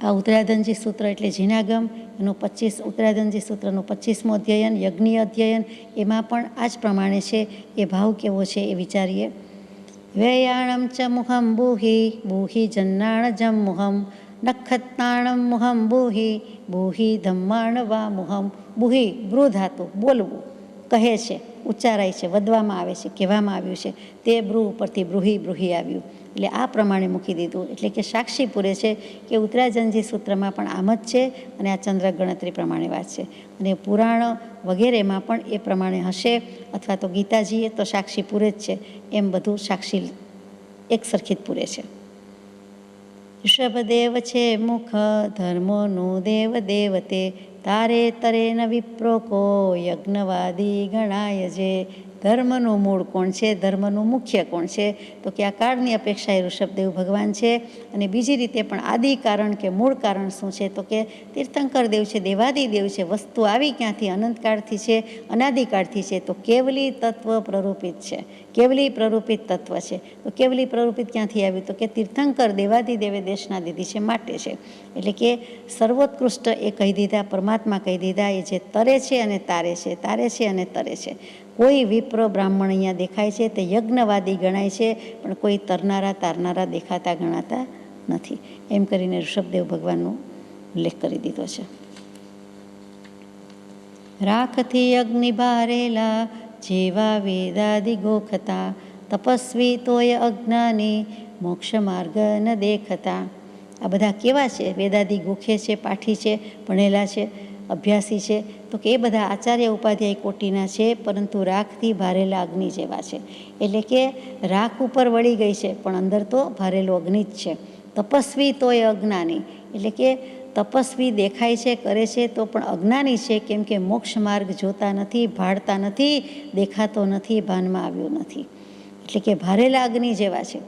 Speaker 1: આ ઉત્તરાધનજી સૂત્ર એટલે જિનાગમ, એનું 25 ઉત્તરાધનજી સૂત્રનું 25મું અધ્યયન, યજ્ઞીય અધ્યયન, એમાં પણ આ જ પ્રમાણે છે. એ ભાવ કેવો છે એ વિચારીએ. વ્યયાણમ ચ મુહમ બુહિ બુહિ જન્નાણ જમ મુહમ નખત્તાણમ મુહમ બુહિ બુહિ ધમ્માણ વા મુહમ. બુહિ બૃ ધાતુ, બોલવું, કહે છે, ઉચ્ચારાય છે, વધવામાં આવે છે, કહેવામાં આવ્યું છે. તે બૃ ઉપરથી બૃહિ બૃહિ આવ્યું. એટલે આ પ્રમાણે મૂકી દીધું. એટલે કે સાક્ષી પૂરે છે કે ઉત્તરાધનજી સૂત્રમાં પણ આમ જ છે અને આ ચંદ્ર ગણતરી પ્રમાણે વાત છે. અને પુરાણ વગેરેમાં પણ એ પ્રમાણે હશે, અથવા તો ગીતાજીએ તો સાક્ષી પૂરે જ છે. એમ બધું સાક્ષી એક સરખી જ પૂરે છે. ઋષભદેવ છે મુખ ધર્મોનું દેવ દેવતે તારે તરે ન વિપ્રોકો યજ્ઞવાદી ગણાય જે. ધર્મનું મૂળ કોણ છે, ધર્મનું મુખ્ય કોણ છે? તો કે આ કાળની અપેક્ષાએ ઋષભદેવ ભગવાન છે. અને બીજી રીતે પણ આદિ કારણ કે મૂળ કારણ શું છે? તો કે તીર્થંકર દેવ છે, દેવાદિદેવ છે. વસ્તુ આવી ક્યાંથી? અનંતકાળથી છે, અનાદિકાળથી છે. તો કેવલી તત્વ પ્રરૂપિત છે, કેવલી પ્રરૂપિત તત્વ છે. તો કેવલી પ્રરૂપિત ક્યાંથી આવ્યું? તો કે તીર્થંકર દેવાદિદેવે દેશના દીધી છે માટે છે. એટલે કે સર્વોત્કૃષ્ટ એ કહી દીધા, પરમાત્મા કહી દીધા. એ જે તરે છે અને તારે છે, તારે છે અને તરે છે. કોઈ વિપ્ર બ્રાહ્મણ અહીંયા દેખાય છે તે યજ્ઞવાદી ગણાય છે, પણ કોઈ તરનારા તારનારા દેખાતા ગણાતા નથી. એમ કરીને ઋષભદેવ ભગવાનનો ઉલ્લેખ કરી દીધો છે. રાખથી અગ્નિ બારેલા જેવા વેદાદિ ગોખતા તપસ્વી તોય અજ્ઞાની મોક્ષ માર્ગ ન દેખતા. આ બધા કેવા છે? વેદાદિ ગોખે છે, પાઠી છે, ભણેલા છે, અભ્યાસી છે. તો કે એ બધા આચાર્ય ઉપાધ્યાય કોટીના છે, પરંતુ રાખથી ભારેલા અગ્નિ જેવા છે. એટલે કે રાખ ઉપર વળી ગઈ છે, પણ અંદર તો ભારેલો અગ્નિ જ છે. તપસ્વી તોય અજ્ઞાની, એટલે કે તપસ્વી દેખાય છે, કરે છે, તો પણ અજ્ઞાની છે. કેમ કે મોક્ષ માર્ગ જોતા નથી, ભાળતા નથી, દેખાતો નથી, ભાનમાં આવ્યો નથી. એટલે કે ભારેલા અગ્નિ જેવા છે.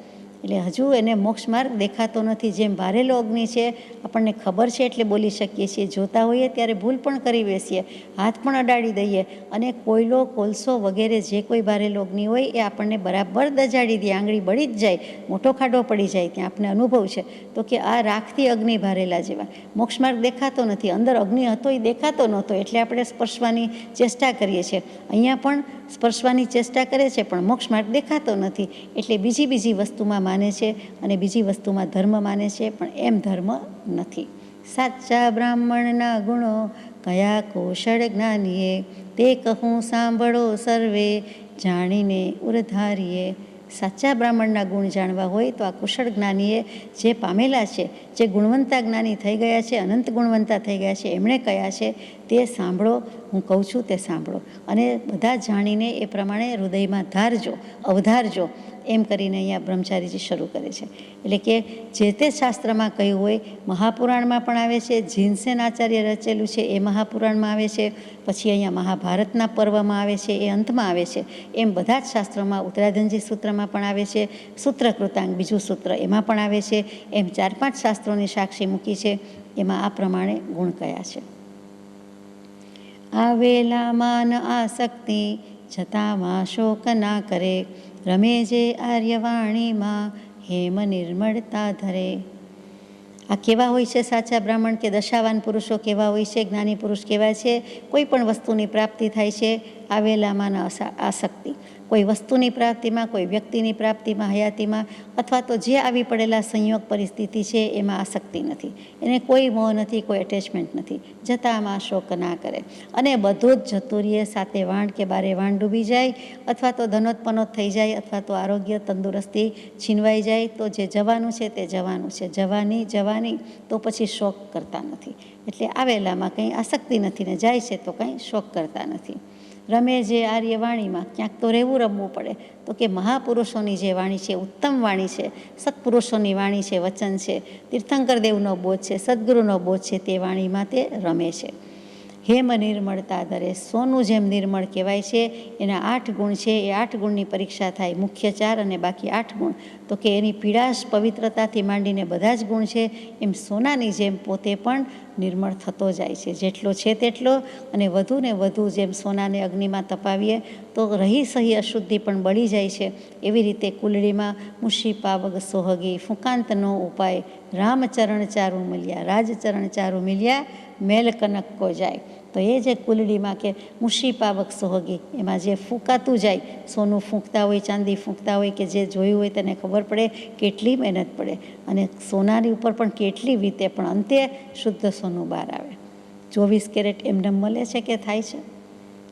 Speaker 1: એટલે હજુ એને મોક્ષ માર્ગ દેખાતો નથી. જેમ ભારેલો અગ્નિ છે, આપણને ખબર છે એટલે બોલી શકીએ છીએ. જોતા હોઈએ ત્યારે ભૂલ પણ કરી બેસીએ, હાથ પણ અડાડી દઈએ, અને કોયલો, કોલસો વગેરે જે કોઈ ભારેલો અગ્નિ હોય એ આપણને બરાબર દજાડી દે, આંગળી બળી જ જાય, મોટો ખાડો પડી જાય. ત્યાં આપણે અનુભવ છે. તો કે આ રાખથી અગ્નિ ભારેલા જેવા. મોક્ષ માર્ગ દેખાતો નથી. અંદર અગ્નિ હતો એ દેખાતો નહોતો, એટલે આપણે સ્પર્શવાની ચેષ્ટા કરીએ છીએ. અહીંયા પણ સ્પર્શવાની ચેષ્ટા કરે છે, પણ મોક્ષ માર્ગ દેખાતો નથી. એટલે બીજી વસ્તુમાં માને છે, અને બીજી વસ્તુમાં ધર્મ માને છે, પણ એમ ધર્મ નથી. સાચા બ્રાહ્મણના ગુણો કયા કૌશળ જ્ઞાનીએ તે કહું સાંભળો સર્વે જાણીને ઉરધારીએ. સાચા બ્રાહ્મણના ગુણ જાણવા હોય તો આ કુશળ જ્ઞાનીએ જે પામેલા છે, જે ગુણવંતા જ્ઞાની થઈ ગયા છે, અનંત ગુણવંતા થઈ ગયા છે, એમણે કયા છે તે સાંભળો. હું કહું છું તે સાંભળો, અને બધા જાણીને એ પ્રમાણે હૃદયમાં ધારજો, અવધારજો. એમ કરીને અહીંયા બ્રહ્મચારીજી શરૂ કરે છે. એટલે કે જે તે શાસ્ત્રમાં કહ્યું હોય, મહાપુરાણમાં પણ આવે છે, જીનસેન આચાર્ય રચેલું છે એ મહાપુરાણમાં આવે છે, પછી અહીંયા મહાભારતના પર્વમાં આવે છે, એ અંતમાં આવે છે. એમ બધા જ શાસ્ત્રોમાં, ઉત્તરાધનજી સૂત્રમાં પણ આવે છે, સૂત્રકૃતાંગ બીજું સૂત્ર એમાં પણ આવે છે. એમ 4-5 શાસ્ત્રોની સાક્ષી મૂકી છે. એમાં આ પ્રમાણે ગુણ કયા છે. આવેલા માન આસક્તિ છતાંમાં શોક ના કરે, રમે જે આર્યવાણીમાં હેમ નિર્મળતા ધરે. આ કેવા હોય છે સાચા બ્રાહ્મણ? કે દશાવાન પુરુષો કેવા હોય છે, જ્ઞાની પુરુષ કેવા છે? કોઈ પણ વસ્તુની પ્રાપ્તિ થાય છે આવેલામાં આસક્તિ. કોઈ વસ્તુની પ્રાપ્તિમાં, કોઈ વ્યક્તિની પ્રાપ્તિમાં, હયાતીમાં, અથવા તો જે આવી પડેલા સંયોગ પરિસ્થિતિ છે એમાં આસક્તિ નથી, એને કોઈ મોહ નથી, કોઈ એટેચમેન્ટ નથી. જતામાં શોક ના કરે અને બધું જ જતું રહીએ, સાથે વાંઢ કે બારે વાંઢ ડૂબી જાય, અથવા તો ધનોત્પનોત થઈ જાય, અથવા તો આરોગ્ય તંદુરસ્તી છીનવાઈ જાય, તો જે જવાનું છે તે જવાનું છે. જવાની તો પછી શોક કરતા નથી. એટલે આવેલામાં કંઈ આસક્તિ નથી ને જાય છે તો કંઈ શોક કરતા નથી. રમે જે આર્યવાણીમાં, ક્યાંક તો રમવું પડે. તો કે મહાપુરુષોની જે વાણી છે, ઉત્તમ વાણી છે, સત્પુરુષોની વાણી છે, વચન છે, તીર્થંકર દેવનો બોધ છે, સદગુરુનો બોધ છે, તે વાણીમાં તે રમે છે. હેમ નિર્મળતા ધરે, સોનું જેમ નિર્મળ કહેવાય છે. એના 8 ગુણ છે, એ 8 ગુણની પરીક્ષા થાય, મુખ્ય 4 અને બાકી 8 ગુણ. તો કે એની પીડાશ પવિત્રતાથી માંડીને બધા જ ગુણ છે. એમ સોનાની જેમ પોતે પણ નિર્મળ થતો જાય છે, જેટલો છે તેટલો. અને વધુ ને વધુ જેમ સોનાને અગ્નિમાં તપાવીએ તો રહી સહી અશુદ્ધિ પણ બળી જાય છે, એવી રીતે કુલડીમાં મુશી પાવગ સોહગી, ફૂંકાંતનો ઉપાય, રામચરણ ચારું મળ્યા, રાજચરણ ચારું મળ્યા, મેલ કનક કો જાય. તો એ જે કુલડીમાં કે મુશી પાવક સોહગી, એમાં જે ફૂંકાતું જાય, સોનું ફૂંકતા હોય, ચાંદી ફૂંકતા હોય, કે જે જોયું હોય તેને ખબર પડે કેટલી મહેનત પડે અને સોનાની ઉપર પણ કેટલી વીતે, પણ અંતે શુદ્ધ સોનું બહાર આવે. 24 કેરેટ એમને મળે છે કે થાય છે?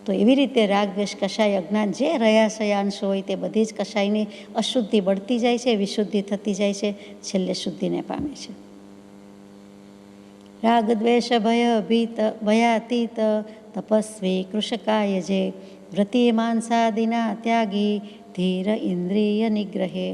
Speaker 1: તો એવી રીતે રાગ દ્વેષ કશાય અજ્ઞાન જે રયાશયાંશ હોય તે બધી જ કશાયની અશુદ્ધિ બળતી જાય છે, વિશુદ્ધિ થતી જાય છે, છેલ્લે શુદ્ધિને પામે છે. રાગ દ્વેષ ભયાતીત તપસ્વી કૃષકાય જે, વ્રતિ માનસાદિના ત્યાગી ધીર ઇન્દ્રિય નિગ્રહે.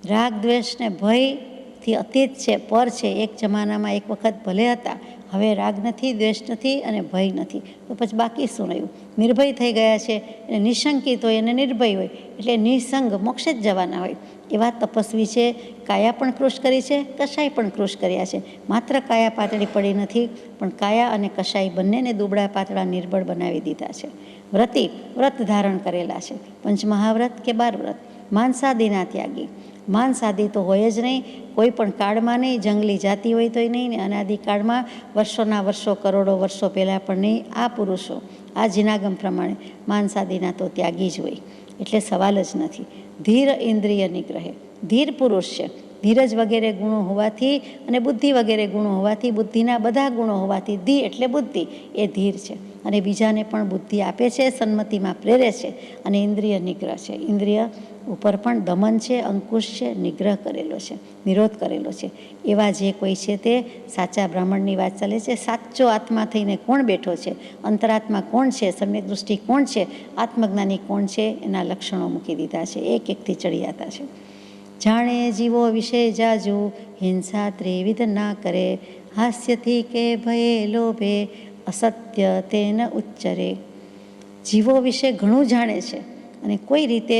Speaker 1: રાગ દ્વેષને ભયથી અતીત છે, પર છે. એક જમાનામાં એક વખત ભલે હતા, હવે રાગ નથી, દ્વેષ નથી અને ભય નથી, તો પછી બાકી શું રહ્યું? નિર્ભય થઈ ગયા છે. એને નિશંકિત હોય અને નિર્ભય હોય, એટલે નિસંગ મોક્ષે જ જવાના હોય એવા તપસ્વી છે. કાયા પણ કૃશ કરી છે, કશાય પણ કૃશ કર્યા છે. માત્ર કાયા પાતળી પડી નથી, પણ કાયા અને કશાય બંનેને દુબળા પાતળા નિર્બળ બનાવી દીધા છે. વ્રત ધારણ કરેલા છે, પંચમહાવ્રત કે 12 વ્રત. માનસાદિના ત્યાગી, માનસાદી તો હોય જ નહીં, કોઈ પણ કાળમાં નહીં, જંગલી જાતિ હોય તોય નહીં, ને અનાદિકાળમાં વર્ષોના વર્ષો, કરોડો વર્ષો પહેલાં પણ નહીં. આ પુરુષો આ જીનાગમ પ્રમાણે માનસાદીના તો ત્યાગી જ હોય, એટલે સવાલ જ નથી. ધીર ઇન્દ્રિય નિગ્રહે, ધીર પુરુષ છે. ધીરજ વગેરે ગુણો હોવાથી અને બુદ્ધિ વગેરે ગુણો હોવાથી, બુદ્ધિના બધા ગુણો હોવાથી, ધી એટલે બુદ્ધિ, એ ધીર છે અને બીજાને પણ બુદ્ધિ આપે છે, સન્મતિમાં પ્રેરે છે. અને ઇન્દ્રિય નિગ્રહ છે, ઇન્દ્રિય ઉપર પણ દમન છે, અંકુશ છે, નિગ્રહ કરેલો છે, નિરોધ કરેલો છે. એવા જે કોઈ છે તે સાચા બ્રાહ્મણની વાત ચાલે છે. સાચો આત્મા થઈને કોણ બેઠો છે, અંતરાત્મા કોણ છે, સમ્યક દૃષ્ટિ કોણ છે, આત્મજ્ઞાની કોણ છે, એના લક્ષણો મૂકી દીધા છે, એક એકથી ચડિયાતા છે. જાણે જીવો વિશે જાજુ, હિંસા ત્રિવિધ ના કરે, હાસ્યથી કે ભયે લોભે, અસત્ય તેન ઉચ્ચરે. જીવો વિશે ઘણું જાણે છે અને કોઈ રીતે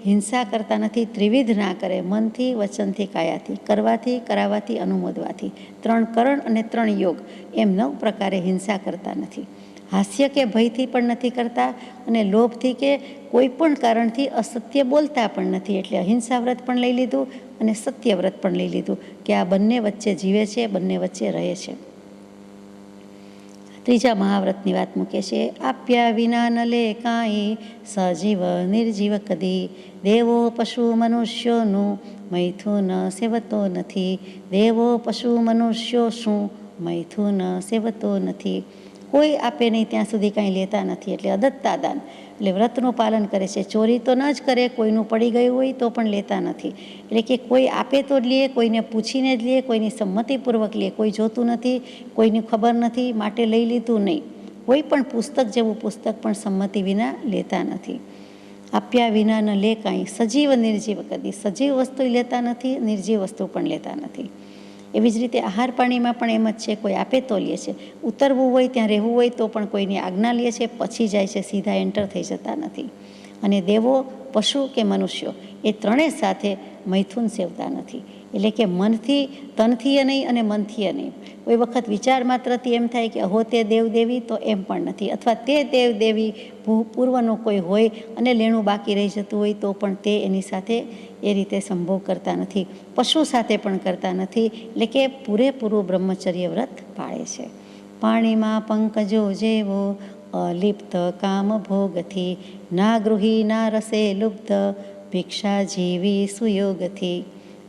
Speaker 1: હિંસા કરતા નથી, ત્રિવિધ ના કરે, મનથી, વચનથી, કાયાથી, કરવાથી, કરાવવાથી, અનુમોદવાથી, 3 કરણ અને 3 યોગ, એમ 9 પ્રકારે હિંસા કરતા નથી. હાસ્ય કે ભયથી પણ નથી કરતા અને લોભથી કે કોઈ પણ કારણથી અસત્ય બોલતા પણ નથી. એટલે અહિંસા વ્રત પણ લઈ લીધું અને સત્ય વ્રત પણ લઈ લીધું કે આ બંને વચ્ચે જીવે છે, બંને વચ્ચે રહે છે. 3જા મહાવ્રતની વાત મૂકે છે. આપ્યા વિના ન લે કાંઈ, સજીવ નિર્જીવ કદી, દેવો પશુ મનુષ્યોનું મૈથુન સેવતો નથી. દેવો પશુ મનુષ્યો શું મૈથુન સેવતો નથી. કોઈ આપે નહીં ત્યાં સુધી કાંઈ લેતા નથી, એટલે અદત્તા દાન, એટલે વ્રતનું પાલન કરે છે. ચોરી તો ન જ કરે, કોઈનું પડી ગયું હોય તો પણ લેતા નથી. એટલે કે કોઈ આપે તો જ લે, કોઈને પૂછીને જ લે, કોઈની સંમતિપૂર્વક લે. કોઈ જોતું નથી, કોઈની ખબર નથી, માટે લઈ લીધું નહીં. કોઈ પણ પુસ્તક જેવું પુસ્તક પણ સંમતિ વિના લેતા નથી. આપ્યા વિના ન લે કાંઈ, સજીવ નિર્જીવ કદી, સજીવ વસ્તુ લેતા નથી, નિર્જીવ વસ્તુ પણ લેતા નથી. એવી જ રીતે આહાર પાણીમાં પણ એમ જ છે, કોઈ આપે તો લે છે. ઉતરવું હોય, ત્યાં રહેવું હોય તો પણ કોઈની આજ્ઞા લે છે, પછી જાય છે, સીધા એન્ટર થઈ જતા નથી. અને દેવો, પશુ કે મનુષ્યો, એ ત્રણેય સાથે મૈથુન સેવતા નથી. એટલે કે મનથી, તનથી નહીં અને મનથી નહીં. કોઈ વખત વિચાર માત્રથી એમ થાય કે અહો તે દેવદેવી, તો એમ પણ નથી. અથવા તે દેવદેવી પૂર્વનું કોઈ હોય અને લેણું બાકી રહી જતું હોય તો પણ તે એની સાથે એ રીતે સંભોગ કરતા નથી. પશુ સાથે પણ કરતા નથી. એટલે કે પૂરેપૂરું બ્રહ્મચર્ય વ્રત પાળે છે. પાણીમાં પંકજો જેવો, અલિપ્ત કામ ભોગથી, ના ગૃહી ના રસે લુપ્ત, ભિક્ષા જીવી સુયોગથી.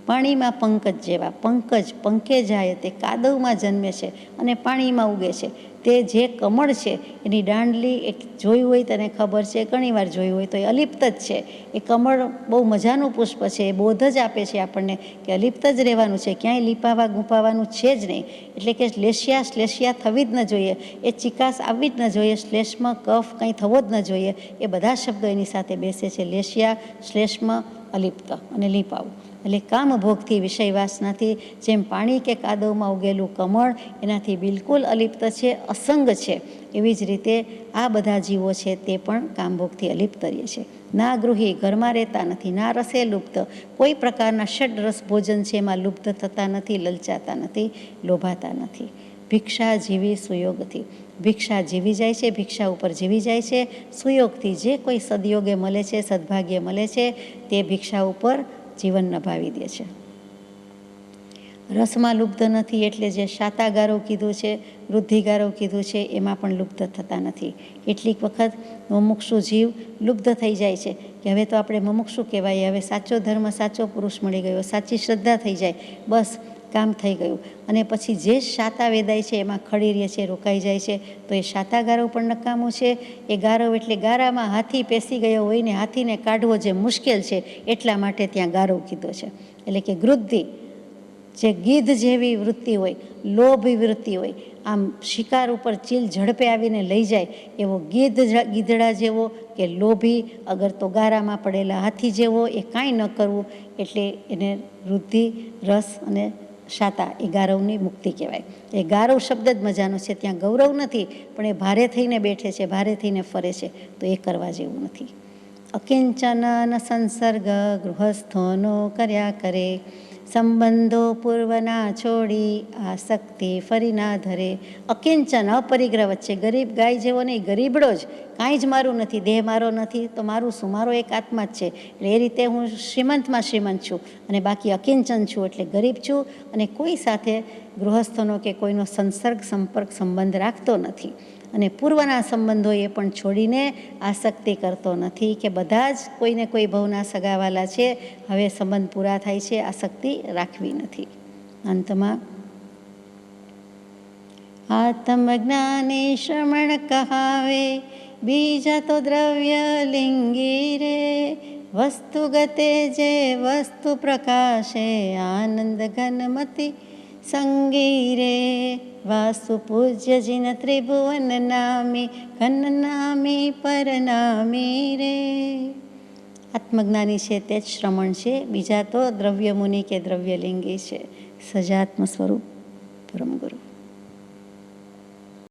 Speaker 1: પાણીમાં પંકજ જેવા, પંકે જાય તે કાદવમાં જન્મે છે અને પાણીમાં ઉગે છે. તે જે કમળ છે એની દાંડલી એક જોયું હોય તને ખબર છે, ઘણીવાર જોયું હોય તો એ અલિપ્ત જ છે. એ કમળ બહુ મજાનું પુષ્પ છે, એ બોધ જ આપે છે આપણને કે અલિપ્ત જ રહેવાનું છે, ક્યાંય લીપાવા ગુંપાવાનું છે જ નહીં. એટલે કે શ્લેષ્યા થવી જ ન જોઈએ, એ ચિકાસ આવવી જ ન જોઈએ, શ્લેષ્મ કફ કંઈ થવો જ ન જોઈએ. એ બધા શબ્દો એની સાથે બેસે છે, લેશિયા, શ્લેષ્મ, અલિપ્ત અને લીપાવું. એટલે કામભોગથી, વિષય વાસનાથી, જેમ પાણી કે કાદવમાં ઉગેલું કમળ એનાથી બિલકુલ અલિપ્ત છે, અસંગ છે, એવી જ રીતે આ બધા જીવો છે તે પણ કામભોગથી અલિપ્ત રહે છે. ના ગૃહી, ઘરમાં રહેતા નથી, ના રસે લુપ્ત, કોઈ પ્રકારના ષડરસ ભોજન છે એમાં લુપ્ત થતા નથી, લલચાતા નથી, લોભાતા નથી. ભિક્ષા જીવી સુયોગથી, ભિક્ષા જીવી જાય છે, ભિક્ષા ઉપર જીવી જાય છે. સુયોગથી, જે કોઈ સદયોગે મળે છે, સદભાગ્ય મળે છે, તે ભિક્ષા ઉપર જીવન નભાવી દે છે. રસમાં લુપ્ત નથી એટલે જે શાતાગારો કીધું છે, વૃદ્ધિગારો કીધું છે, એમાં પણ લુપ્ત થતા નથી. કેટલીક વખત મુમુક્ષુ જીવ લુપ્ત થઈ જાય છે કે હવે તો આપણે મુમુક્ષુ કહેવાય, હવે સાચો ધર્મ, સાચો પુરુષ મળી ગયો, સાચી શ્રદ્ધા થઈ જાય, બસ કામ થઈ ગયું. અને પછી જે શાતા વેદાય છે એમાં ખડી રહે છે, રોકાઈ જાય છે, તો એ શાતાગારો પણ નકામું છે. એ ગારો એટલે ગારામાં હાથી પેસી ગયો હોય ને હાથીને કાઢવો જે મુશ્કેલ છે એટલા માટે ત્યાં ગારો કીધો છે. એટલે કે ગૃદ્ધિ, જે ગીધ જેવી વૃત્તિ હોય, લોભી વૃત્તિ હોય, આમ શિકાર ઉપર ચીલ ઝડપે આવીને લઈ જાય એવો ગીધડા જેવો કે લોભી, અગર તો ગારામાં પડેલા હાથી જેવો, એ કાંઈ ન કરવું, એટલે એને વૃદ્ધિ, રસ અને શાતા, એ ગારવની મુક્તિ કહેવાય. એ ગારવ શબ્દ જ મજાનો છે, ત્યાં ગૌરવ નથી, પણ એ ભારે થઈને બેઠે છે, ભારે થઈને ફરે છે, તો એ કરવા જેવું નથી. અકિંચન સંસર્ગ ગૃહસ્થોનો કર્યા કરે, સંબંધો પૂર્વના છોડી, આસક્તિ ફરી ના ધરે. અકિંચન, અપરિગ્રહ વચ્ચે, ગરીબ ગાય જેવો નહીં, ગરીબડો જ, કાંઈ જ મારું નથી, દેહ મારો નથી તો મારું શું, મારો એક આત્મા જ છે. એટલે એ રીતે હું શ્રીમંતમાં શ્રીમંત છું અને બાકી અકિંચન છું, એટલે ગરીબ છું અને કોઈ સાથે ગૃહસ્થનો કે કોઈનો સંસર્ગ, સંપર્ક, સંબંધ રાખતો નથી. અને પૂર્વના સંબંધો એ પણ છોડીને આસક્તિ કરતો નથી કે બધા જ કોઈને કોઈ ભવના સગાવાલા છે, હવે સંબંધ પૂરા થાય છે, આસક્તિ રાખવી નથી. અંતમાં આત્મજ્ઞાની શ્રમણ કહાવે, બીજા તો દ્રવ્ય લિંગી રે, વસ્તુગતે જે વસ્તુ પ્રકાશે, આનંદ ઘનમતી સંગી રે. વાસુ પૂજ્ય જીન ત્રિભુવન નામી, ઘન નામી પરનામી રે. આત્મજ્ઞાની છે તે જ શ્રમણ છે, બીજા તો દ્રવ્ય મુનિ કે દ્રવ્યલિંગી છે. સજાત્મ સ્વરૂપ પરમ ગુરુ.